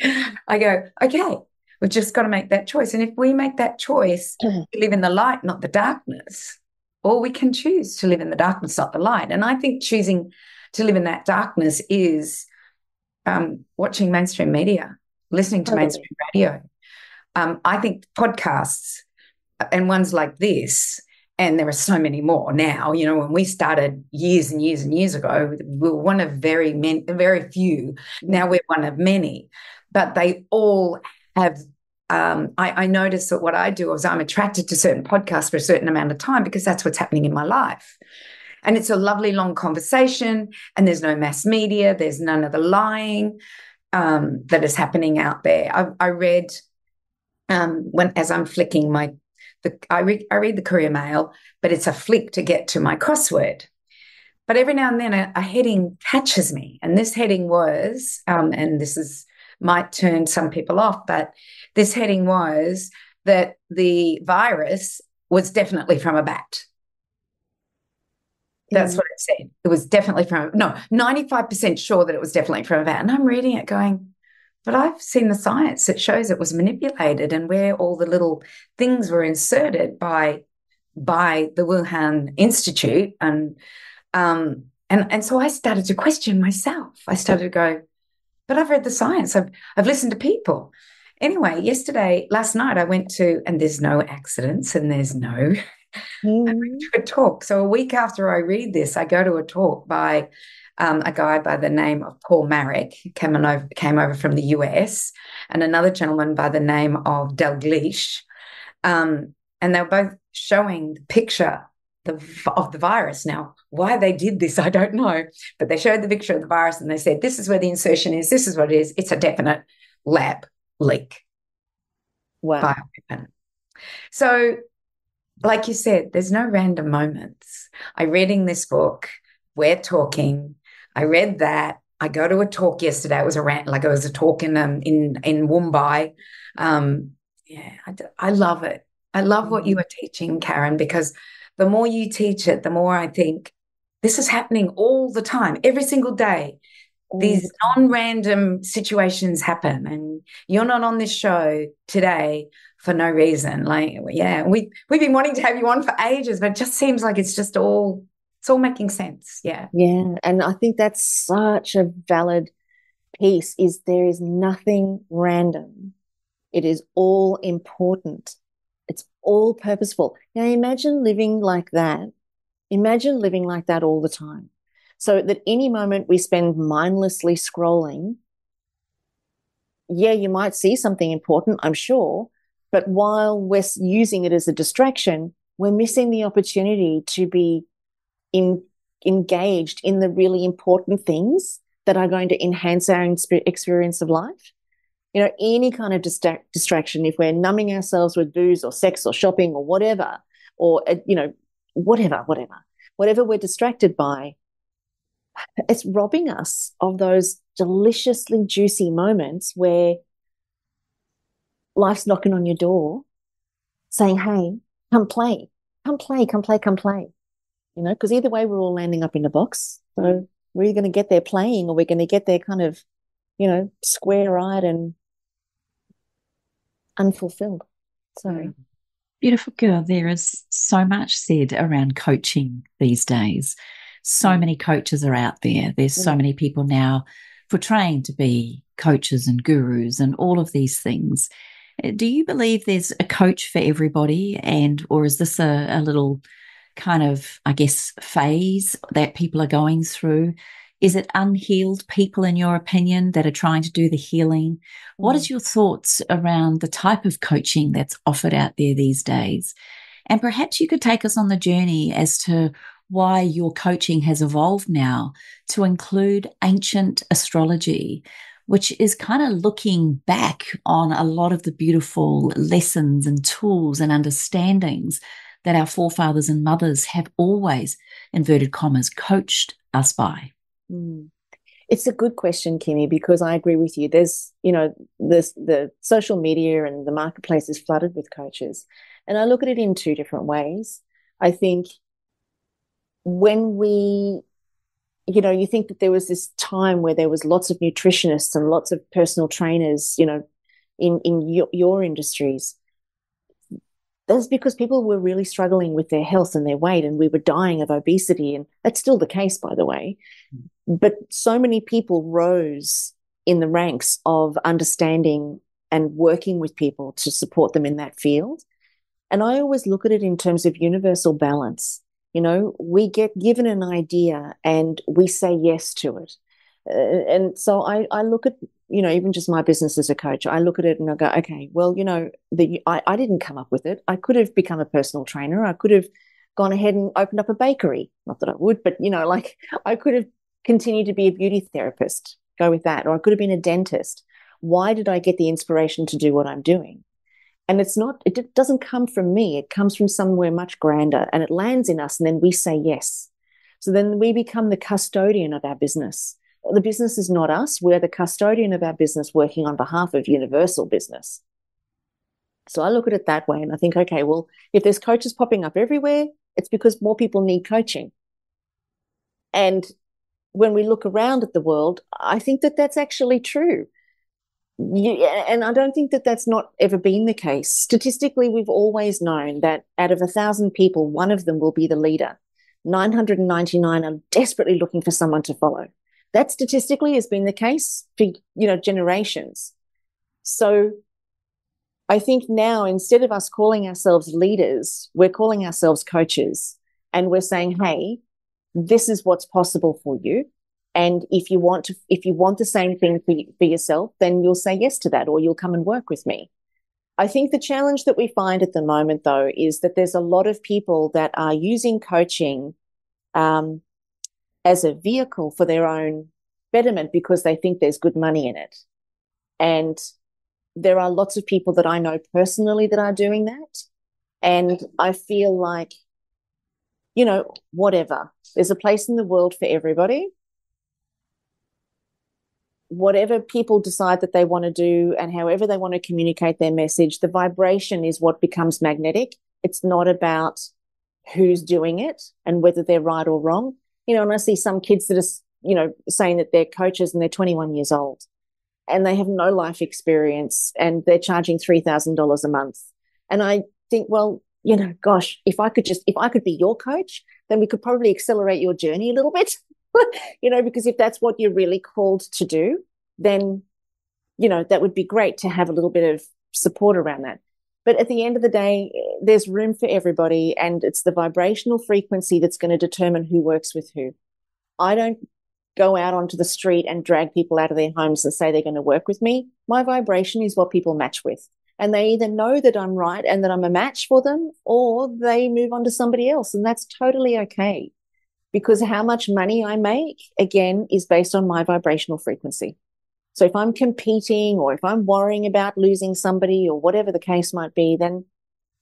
I go, okay, we've just got to make that choice. And if we make that choice to live in the light, not the darkness, or we can choose to live in the darkness, not the light. And I think choosing to live in that darkness is watching mainstream media, listening to mainstream radio. I think podcasts and ones like this, and there are so many more now. You know, when we started years and years and years ago, we were one of very few. Now we're one of many, but they all have. I notice that what I do is I'm attracted to certain podcasts for a certain amount of time because that's what's happening in my life. And it's a lovely long conversation, and there's no mass media, there's none of the lying that is happening out there. I read as I'm flicking I read the Courier Mail, but it's a flick to get to my crossword. But every now and then a heading catches me, and this heading was, and this might turn some people off, but this heading was that the virus was definitely from a bat. That's what it said. It was definitely 95% sure that it was definitely from a bat. And I'm reading it going, but I've seen the science that shows it was manipulated, and where all the little things were inserted by the Wuhan Institute. And so I started to question myself. I started to go, but I've read the science. I've listened to people. Anyway, last night I went to, and there's no accidents and there's no, I went to a talk. So a week after I read this, I go to a talk by a guy by the name of Paul Marek, who came over from the US, and another gentleman by the name of Dalglish. And they were both showing the picture of the virus. Now, why they did this, I don't know, but they showed the picture of the virus and they said, this is where the insertion is, this is what it is. It's a definite lab leak. Wow. Bioweapon. So, like you said, there's no random moments. I'm reading this book, we're talking, I read that. I go to a talk yesterday. It was a talk in Mumbai. I love it. I love what you are teaching, Carren, because the more you teach it, the more I think this is happening all the time, every single day. These non-random situations happen, and you're not on this show today for no reason. We've been wanting to have you on for ages, but it just seems like it's all making sense. Yeah. Yeah. And I think that's such a valid piece, is there is nothing random. It is all important. It's all purposeful. Now imagine living like that. Imagine living like that all the time. So that any moment we spend mindlessly scrolling, yeah, you might see something important, I'm sure, but while we're using it as a distraction, we're missing the opportunity to be engaged in the really important things that are going to enhance our experience of life. You know, any kind of distraction, if we're numbing ourselves with booze or sex or shopping or whatever, or, whatever we're distracted by, it's robbing us of those deliciously juicy moments where life's knocking on your door saying, hey, come play. You know, because either way, we're all landing up in a box. So we're going to get there playing, or we're going to get there kind of, square-eyed and unfulfilled. Sorry. Beautiful girl. There is so much said around coaching these days. So many coaches are out there. There's so many people now portraying to be coaches and gurus and all of these things. Do you believe there's a coach for everybody, or is this a little kind of, I guess, phase that people are going through? Is it unhealed people, in your opinion, that are trying to do the healing? What is your thoughts around the type of coaching that's offered out there these days? And perhaps you could take us on the journey as to why your coaching has evolved now to include ancient astrology, which is kind of looking back on a lot of the beautiful lessons and tools and understandings that our forefathers and mothers have always, inverted commas, coached us by. It's a good question, Kimmy, because I agree with you. There's, the social media and the marketplace is flooded with coaches. And I look at it in two different ways. I think when you think that there was this time where there was lots of nutritionists and lots of personal trainers, in your industries. That's because people were really struggling with their health and their weight, and we were dying of obesity. And that's still the case, by the way. But so many people rose in the ranks of understanding and working with people to support them in that field. And I always look at it in terms of universal balance. You know, we get given an idea and we say yes to it. And so I look at, you know, even just my business as a coach, I look at it and I go, okay, well, you know, I didn't come up with it. I could have become a personal trainer. I could have gone ahead and opened up a bakery. Not that I would, but, you know, like I could have continued to be a beauty therapist, go with that. Or I could have been a dentist. Why did I get the inspiration to do what I'm doing? And it doesn't come from me. It comes from somewhere much grander, and it lands in us, and then we say yes. So then we become the custodian of our business. The business is not us. We're the custodian of our business working on behalf of universal business. So I look at it that way and I think, okay, well, if there's coaches popping up everywhere, it's because more people need coaching. And when we look around at the world, I think that that's actually true. And I don't think that that's not ever been the case. Statistically, we've always known that out of 1,000 people, one of them will be the leader. 999 are desperately looking for someone to follow. That statistically has been the case for, you know, generations. So I think now, instead of us calling ourselves leaders, we're calling ourselves coaches, and we're saying, hey, this is what's possible for you. And if you want the same thing for yourself, then you'll say yes to that, or you'll come and work with me. I think the challenge that we find at the moment, though, is that there's a lot of people that are using coaching as a vehicle for their own betterment because they think there's good money in it. And there are lots of people that I know personally that are doing that. And I feel like, you know, whatever. There's a place in the world for everybody. Whatever people decide that they want to do and however they want to communicate their message, the vibration is what becomes magnetic. It's not about who's doing it and whether they're right or wrong. You know, and I see some kids that are, you know, saying that they're coaches and they're 21 years old and they have no life experience and they're charging $3,000 a month. And I think, well, you know, gosh, if I could be your coach, then we could probably accelerate your journey a little bit. You know, because if that's what you're really called to do, then, you know, that would be great to have a little bit of support around that. But at the end of the day, there's room for everybody, and it's the vibrational frequency that's going to determine who works with who. I don't go out onto the street and drag people out of their homes and say they're going to work with me. My vibration is what people match with. And they either know that I'm right and that I'm a match for them, or they move on to somebody else. And that's totally okay. Because how much money I make, again, is based on my vibrational frequency. So if I'm competing or if I'm worrying about losing somebody or whatever the case might be, then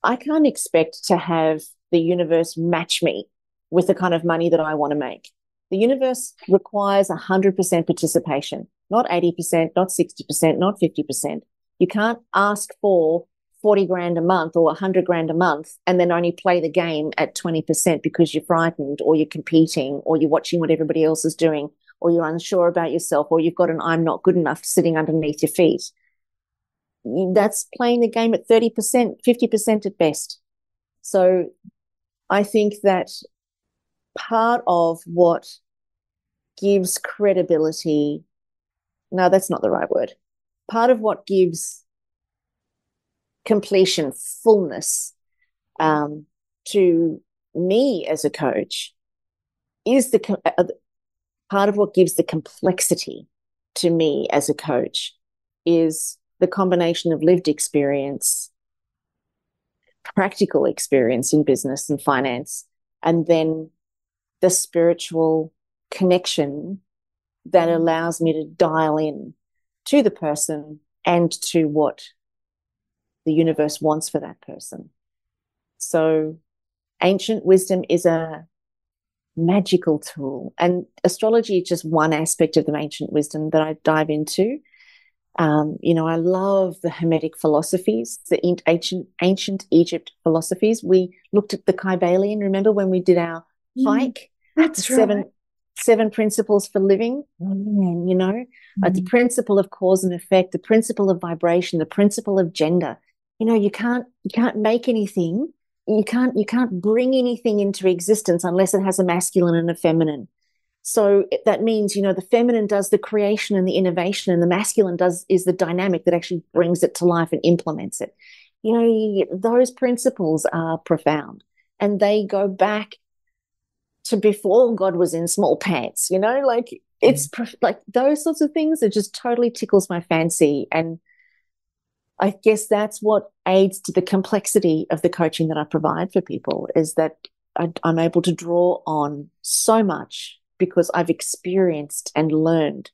I can't expect to have the universe match me with the kind of money that I want to make. The universe requires 100% participation, not 80%, not 60%, not 50%. You can't ask for 40 grand a month or 100 grand a month and then only play the game at 20% because you're frightened or you're competing or you're watching what everybody else is doing or you're unsure about yourself or you've got an I'm not good enough sitting underneath your feet. That's playing the game at 30%, 50% at best. So I think that part of what gives credibility, no, that's not the right word. Part of what gives completion, fullness to me as a coach is the part of what gives the complexity to me as a coach is the combination of lived experience, practical experience in business and finance, and then the spiritual connection that allows me to dial in to the person and to what the universe wants for that person. So ancient wisdom is a magical tool, and astrology is just one aspect of the ancient wisdom that I dive into. You know, I love the Hermetic philosophies, the ancient Egypt philosophies. We looked at the Kybalion. Remember when we did our hike? That's right. Seven principles for living. You know, the principle of cause and effect, the principle of vibration, the principle of gender. You know, you can't make anything. You can't bring anything into existence unless it has a masculine and a feminine. So that means, the feminine does the creation and the innovation, and the masculine is the dynamic that actually brings it to life and implements it. Those principles are profound, and they go back to before God was in small pants, it's like those sorts of things that just totally tickles my fancy. And I guess that's what aids to the complexity of the coaching that I provide for people, is that I'm able to draw on so much because I've experienced and learned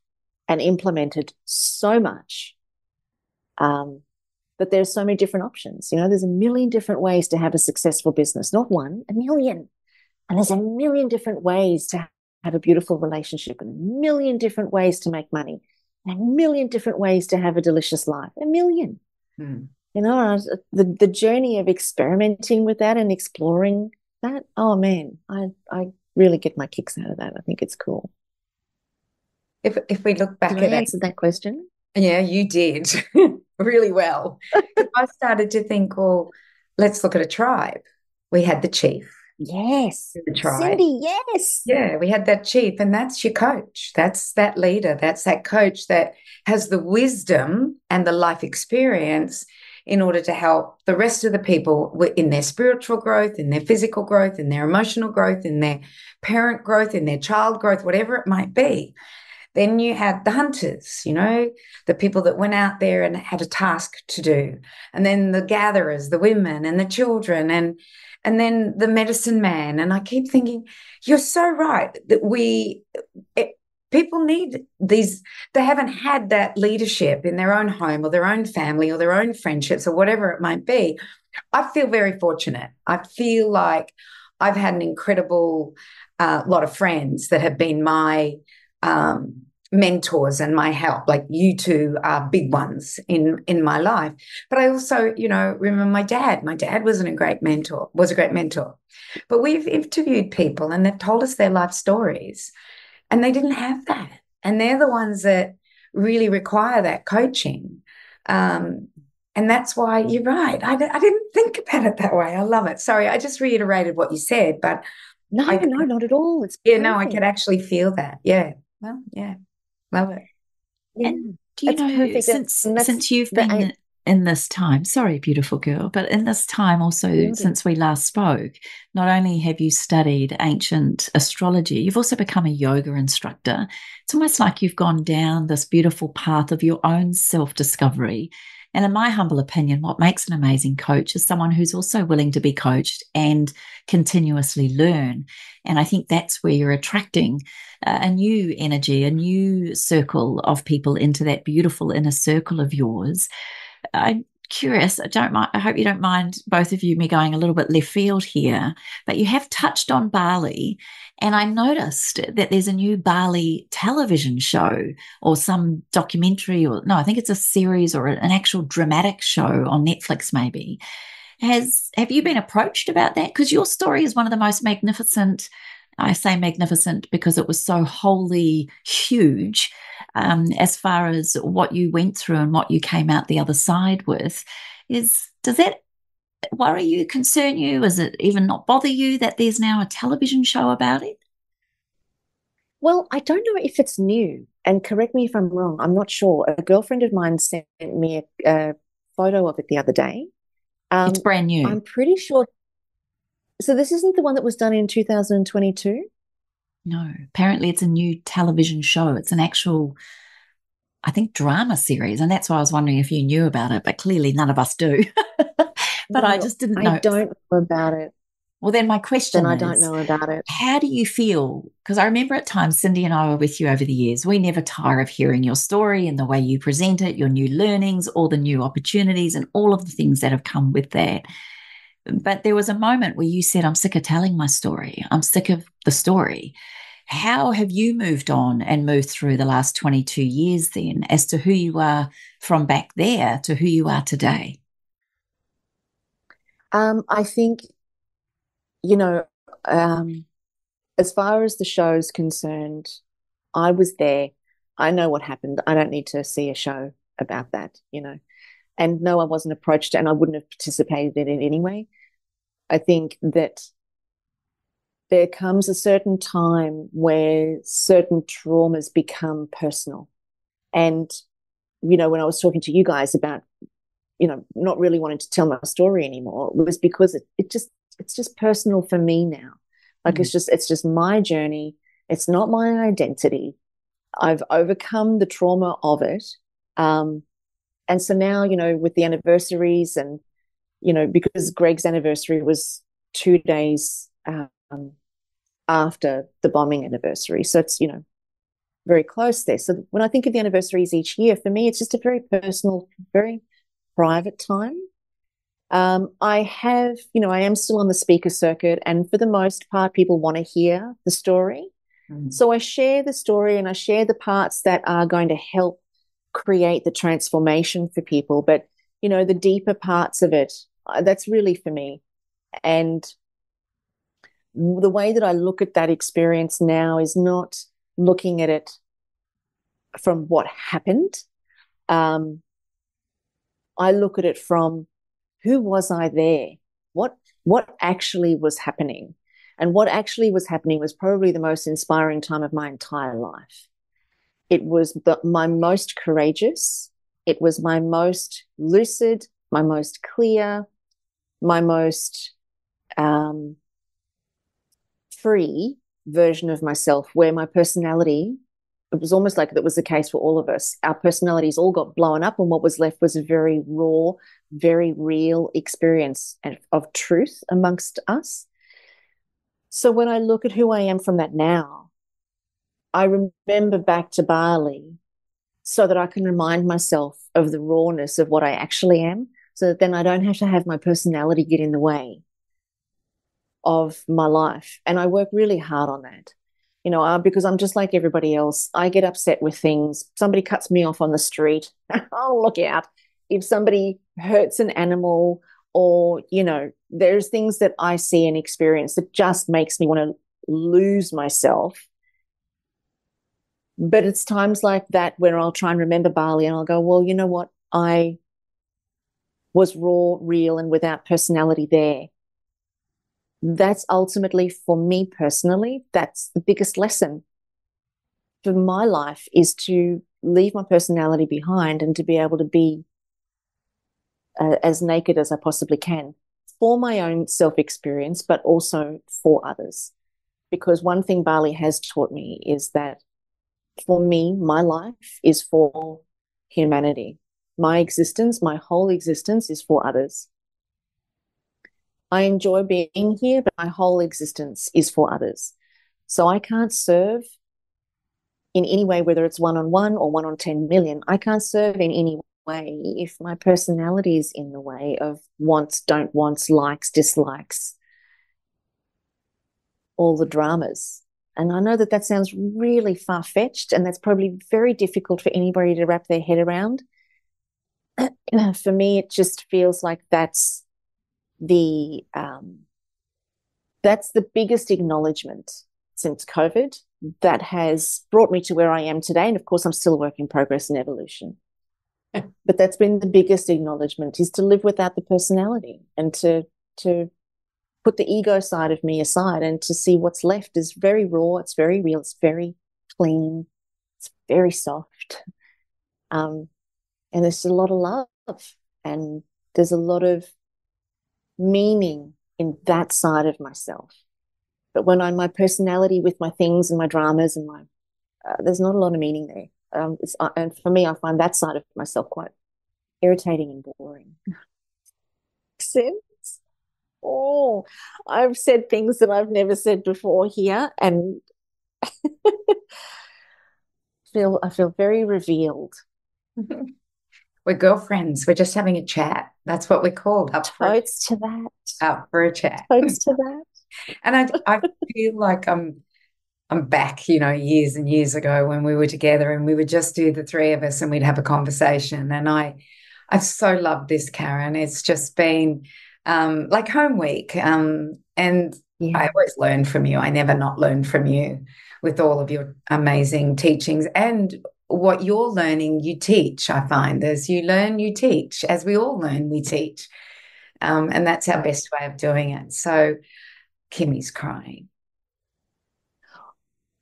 and implemented so much, that there's so many different options. There's a million different ways to have a successful business, not one, a million. And there's a million different ways to have a beautiful relationship, and a million different ways to make money, and a million different ways to have a delicious life. A million. The journey of experimenting with that and exploring that, oh man, I really get my kicks out of that. I think it's cool. If we look back Did I answer that question? Yeah, you did really well. I started to think, well, let's look at a tribe. We had the chief. Yes. The tribe. Cyndi, yes. Yeah, we had that chief, and that's your coach. That's that leader. That's that coach that has the wisdom and the life experience in order to help the rest of the people in their spiritual growth, in their physical growth, in their emotional growth, in their parent growth, in their child growth, whatever it might be. Then you had the hunters, the people that went out there and had a task to do. And then the gatherers, the women and the children, and then the medicine man. And I keep thinking, you're so right that people need these. They haven't had that leadership in their own home or their own family or their own friendships or whatever it might be. I feel very fortunate. I feel like I've had an incredible lot of friends that have been my mentors and my help. Like, you two are big ones in my life. But I also, remember my dad. My dad was a great mentor. But we've interviewed people and they've told us their life stories, and they didn't have that. And they're the ones that really require that coaching. And that's why you're right. I didn't think about it that way. I love it. Sorry, I just reiterated what you said, but no, not at all. It's perfect. No, I could actually feel that. Yeah. Well, yeah. Love it. Yeah. And do you know, perfect. since you've been in this time, sorry, beautiful girl, but in this time also, since we last spoke, not only have you studied ancient astrology, you've also become a yoga instructor. It's almost like you've gone down this beautiful path of your own self-discovery. And in my humble opinion, what makes an amazing coach is someone who's also willing to be coached and continuously learn. And I think that's where you're attracting a new energy, a new circle of people into that beautiful inner circle of yours. I'm curious, I hope you don't mind, both of you, me going a little bit left field here, but you have touched on Bali, and I noticed that there's a new Bali television show or some documentary, or no, I think it's a series or an actual dramatic show on Netflix maybe. Have you been approached about that? Because your story is one of the most magnificent. I say magnificent because it was so wholly huge, as far as what you went through and what you came out the other side with. Does that worry you, concern you? Does it even not bother you that there's now a television show about it? Well, I don't know if it's new, and correct me if I'm wrong. I'm not sure. A girlfriend of mine sent me a photo of it the other day. It's brand new. I'm pretty sure. So this isn't the one that was done in 2022? No, apparently it's a new television show. It's an actual, I think, drama series. And that's why I was wondering if you knew about it, but clearly none of us do. But no, I just didn't know. I don't know about it. Well, then my question is, I don't know about it. How do you feel? Because I remember at times, Cyndi and I were with you over the years. We never tire of hearing your story and the way you present it, your new learnings, all the new opportunities and all of the things that have come with that. But there was a moment where you said, I'm sick of telling my story. I'm sick of the story. How have you moved on and moved through the last 22 years then as to who you are from back there to who you are today? I think, as far as the show's concerned, I was there. I know what happened. I don't need to see a show about that, And no, I wasn't approached, and I wouldn't have participated in it anyway. I think that there comes a certain time where certain traumas become personal. And, when I was talking to you guys about, not really wanting to tell my story anymore, it was because it's just personal for me now. Like it's just my journey. It's not my identity. I've overcome the trauma of it. And so now, with the anniversaries and, because Greg's anniversary was 2 days after the bombing anniversary. So it's, very close there. So when I think of the anniversaries each year, for me, it's just a very personal, very private time. I am still on the speaker circuit, and for the most part, people want to hear the story. So I share the story and I share the parts that are going to help create the transformation for people. But, the deeper parts of it, that's really for me. And the way that I look at that experience now is not looking at it from what happened. I look at it from who was I there? What actually was happening? And what actually was happening was probably the most inspiring time of my entire life. It was my most courageous. It was my most lucid, my most clear, my most free version of myself, where my personality, it was almost like that was the case for all of us. Our personalities all got blown up, and what was left was a very raw, very real experience of truth amongst us. So when I look at who I am from that now, I remember back to Bali so that I can remind myself of the rawness of what I actually am, so that then I don't have to have my personality get in the way of my life. And I work really hard on that, because I'm just like everybody else. I get upset with things. Somebody cuts me off on the street. Oh, look out. If somebody hurts an animal, or, there's things that I see and experience that just makes me want to lose myself. But it's times like that where I'll try and remember Bali, and I'll go, well, you know what? I was raw, real, and without personality there. That's ultimately, for me personally, that's the biggest lesson for my life, is to leave my personality behind and to be able to be as naked as I possibly can for my own self-experience, but also for others. Because one thing Bali has taught me is that for me, my life is for humanity. My existence, my whole existence is for others. I enjoy being here, but my whole existence is for others. So I can't serve in any way, whether it's 1-on-1 or 1-on-10 million. I can't serve in any way if my personality is in the way of wants, don't wants, likes, dislikes, all the dramas. And I know that that sounds really far-fetched, and that's probably very difficult for anybody to wrap their head around. For me, it just feels like that's the biggest acknowledgement since COVID that has brought me to where I am today. And of course, I'm still a work in progress and evolution. But that's been the biggest acknowledgement, is to live without the personality and to put the ego side of me aside and to see what's left is very raw, it's very real, it's very clean, it's very soft. And there's a lot of love, and there's a lot of meaning in that side of myself. But when I'm my personality with my things and my dramas and there's not a lot of meaning there. And for me, I find that side of myself quite irritating and boring. Sense? Oh, I've said things that I've never said before here, and I feel very revealed. We're girlfriends. We're just having a chat. That's what we're called. Totes to that. Up for a chat. Totes to that. And I feel like I'm back, years and years ago when we were together, and we would just do the three of us and we'd have a conversation. And I've so loved this, Carren. It's just been like home week. And yeah. I always learn from you. I never not learn from you with all of your amazing teachings. And what you're learning, you teach, I find. As you learn, you teach. As we all learn, we teach. And that's our best way of doing it. So Kimmy's crying.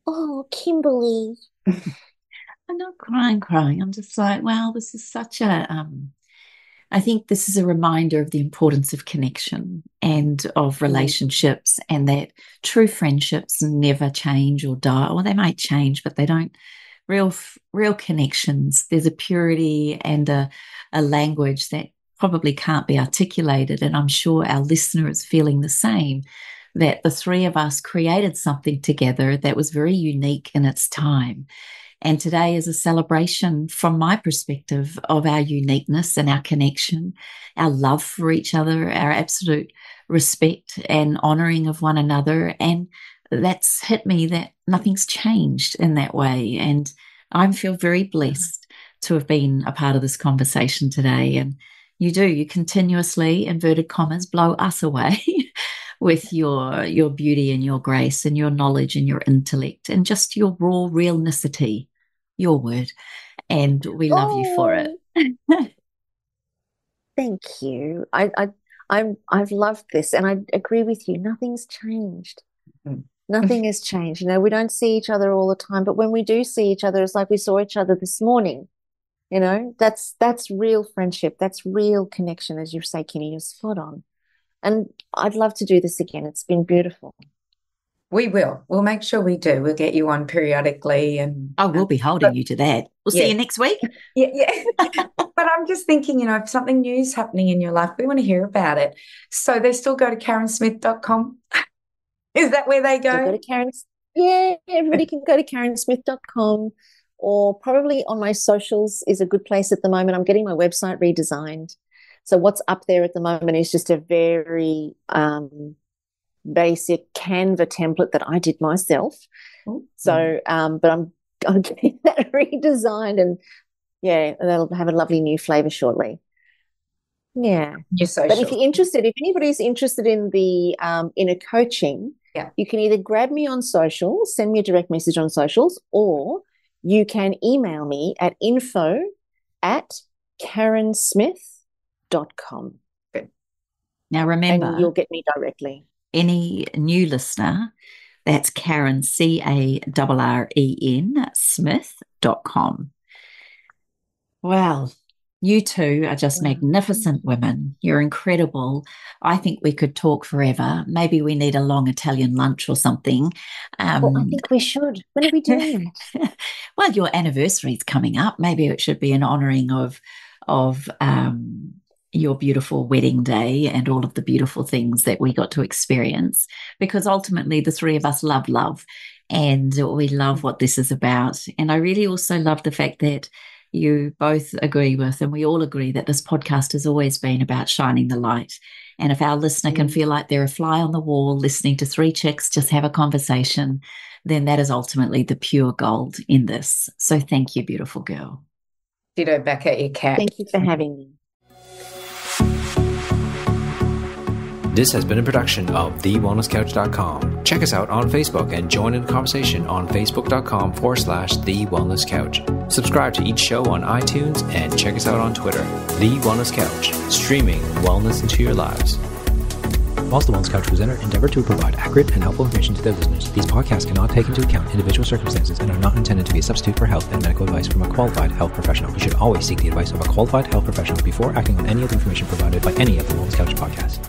Oh, Kimberly. I'm not crying. I'm just like, wow, this is such a, I think this is a reminder of the importance of connection and of relationships, and that true friendships never change or die. Or they might change, but they don't. Real connections. There's a purity and a language that probably can't be articulated. And I'm sure our listener is feeling the same, that the three of us created something together that was very unique in its time. And today is a celebration, from my perspective, of our uniqueness and our connection, our love for each other, our absolute respect and honoring of one another. And that's hit me that nothing's changed in that way. And I feel very blessed to have been a part of this conversation today. And you continuously, inverted commas, blow us away with your beauty and your grace and your knowledge and your intellect and just your raw realnessity, your word. And we love you for it. Thank you. I've loved this, and I agree with you. Nothing's changed. Nothing has changed. You know, we don't see each other all the time, but when we do see each other, it's like we saw each other this morning. You know, that's real friendship. That's real connection, as you say, Kimmy. You're spot on. And I'd love to do this again. It's been beautiful. We will. We'll make sure we do. We'll get you on periodically. And we'll be holding you to that. We'll see you next week. Yeah. But I'm just thinking, you know, if something new is happening in your life, we want to hear about it. So they still go to carrensmith.com. Is that where they go? Go to Carren's. Yeah, everybody can go to carrensmith.com, or probably on my socials is a good place at the moment. I'm getting my website redesigned. So what's up there at the moment is just a very basic Canva template that I did myself. So, but I'm getting that redesigned, and that'll have a lovely new flavor shortly. Yeah. But if you're interested, if anybody's interested in the inner coaching, you can either grab me on social, send me a direct message on socials, or you can email me at info@carrensmith.com. Good. Now remember, and you'll get me directly. Any new listener, that's Carren, CARREN, Smith.com. Well, you two are just magnificent women. You're incredible. I think we could talk forever. Maybe we need a long Italian lunch or something. Well, I think we should. When are we doing that? Well, your anniversary's coming up. Maybe it should be an honouring of your beautiful wedding day and all of the beautiful things that we got to experience, because ultimately the three of us love love, and we love what this is about. And I really also love the fact that you both agree with, and we all agree, that this podcast has always been about shining the light. And if our listener can feel like they're a fly on the wall listening to three chicks just have a conversation, then that is ultimately the pure gold in this. So thank you, beautiful girl. Ditto back at your cat. Thank you for having me. This has been a production of TheWellnessCouch.com. Check us out on Facebook and join in the conversation on Facebook.com/TheWellnessCouch. Subscribe to each show on iTunes and check us out on Twitter. The Wellness Couch, streaming wellness into your lives. Whilst the Wellness Couch presenter endeavor to provide accurate and helpful information to their listeners, these podcasts cannot take into account individual circumstances and are not intended to be a substitute for health and medical advice from a qualified health professional. You should always seek the advice of a qualified health professional before acting on any of the information provided by any of the Wellness Couch podcasts.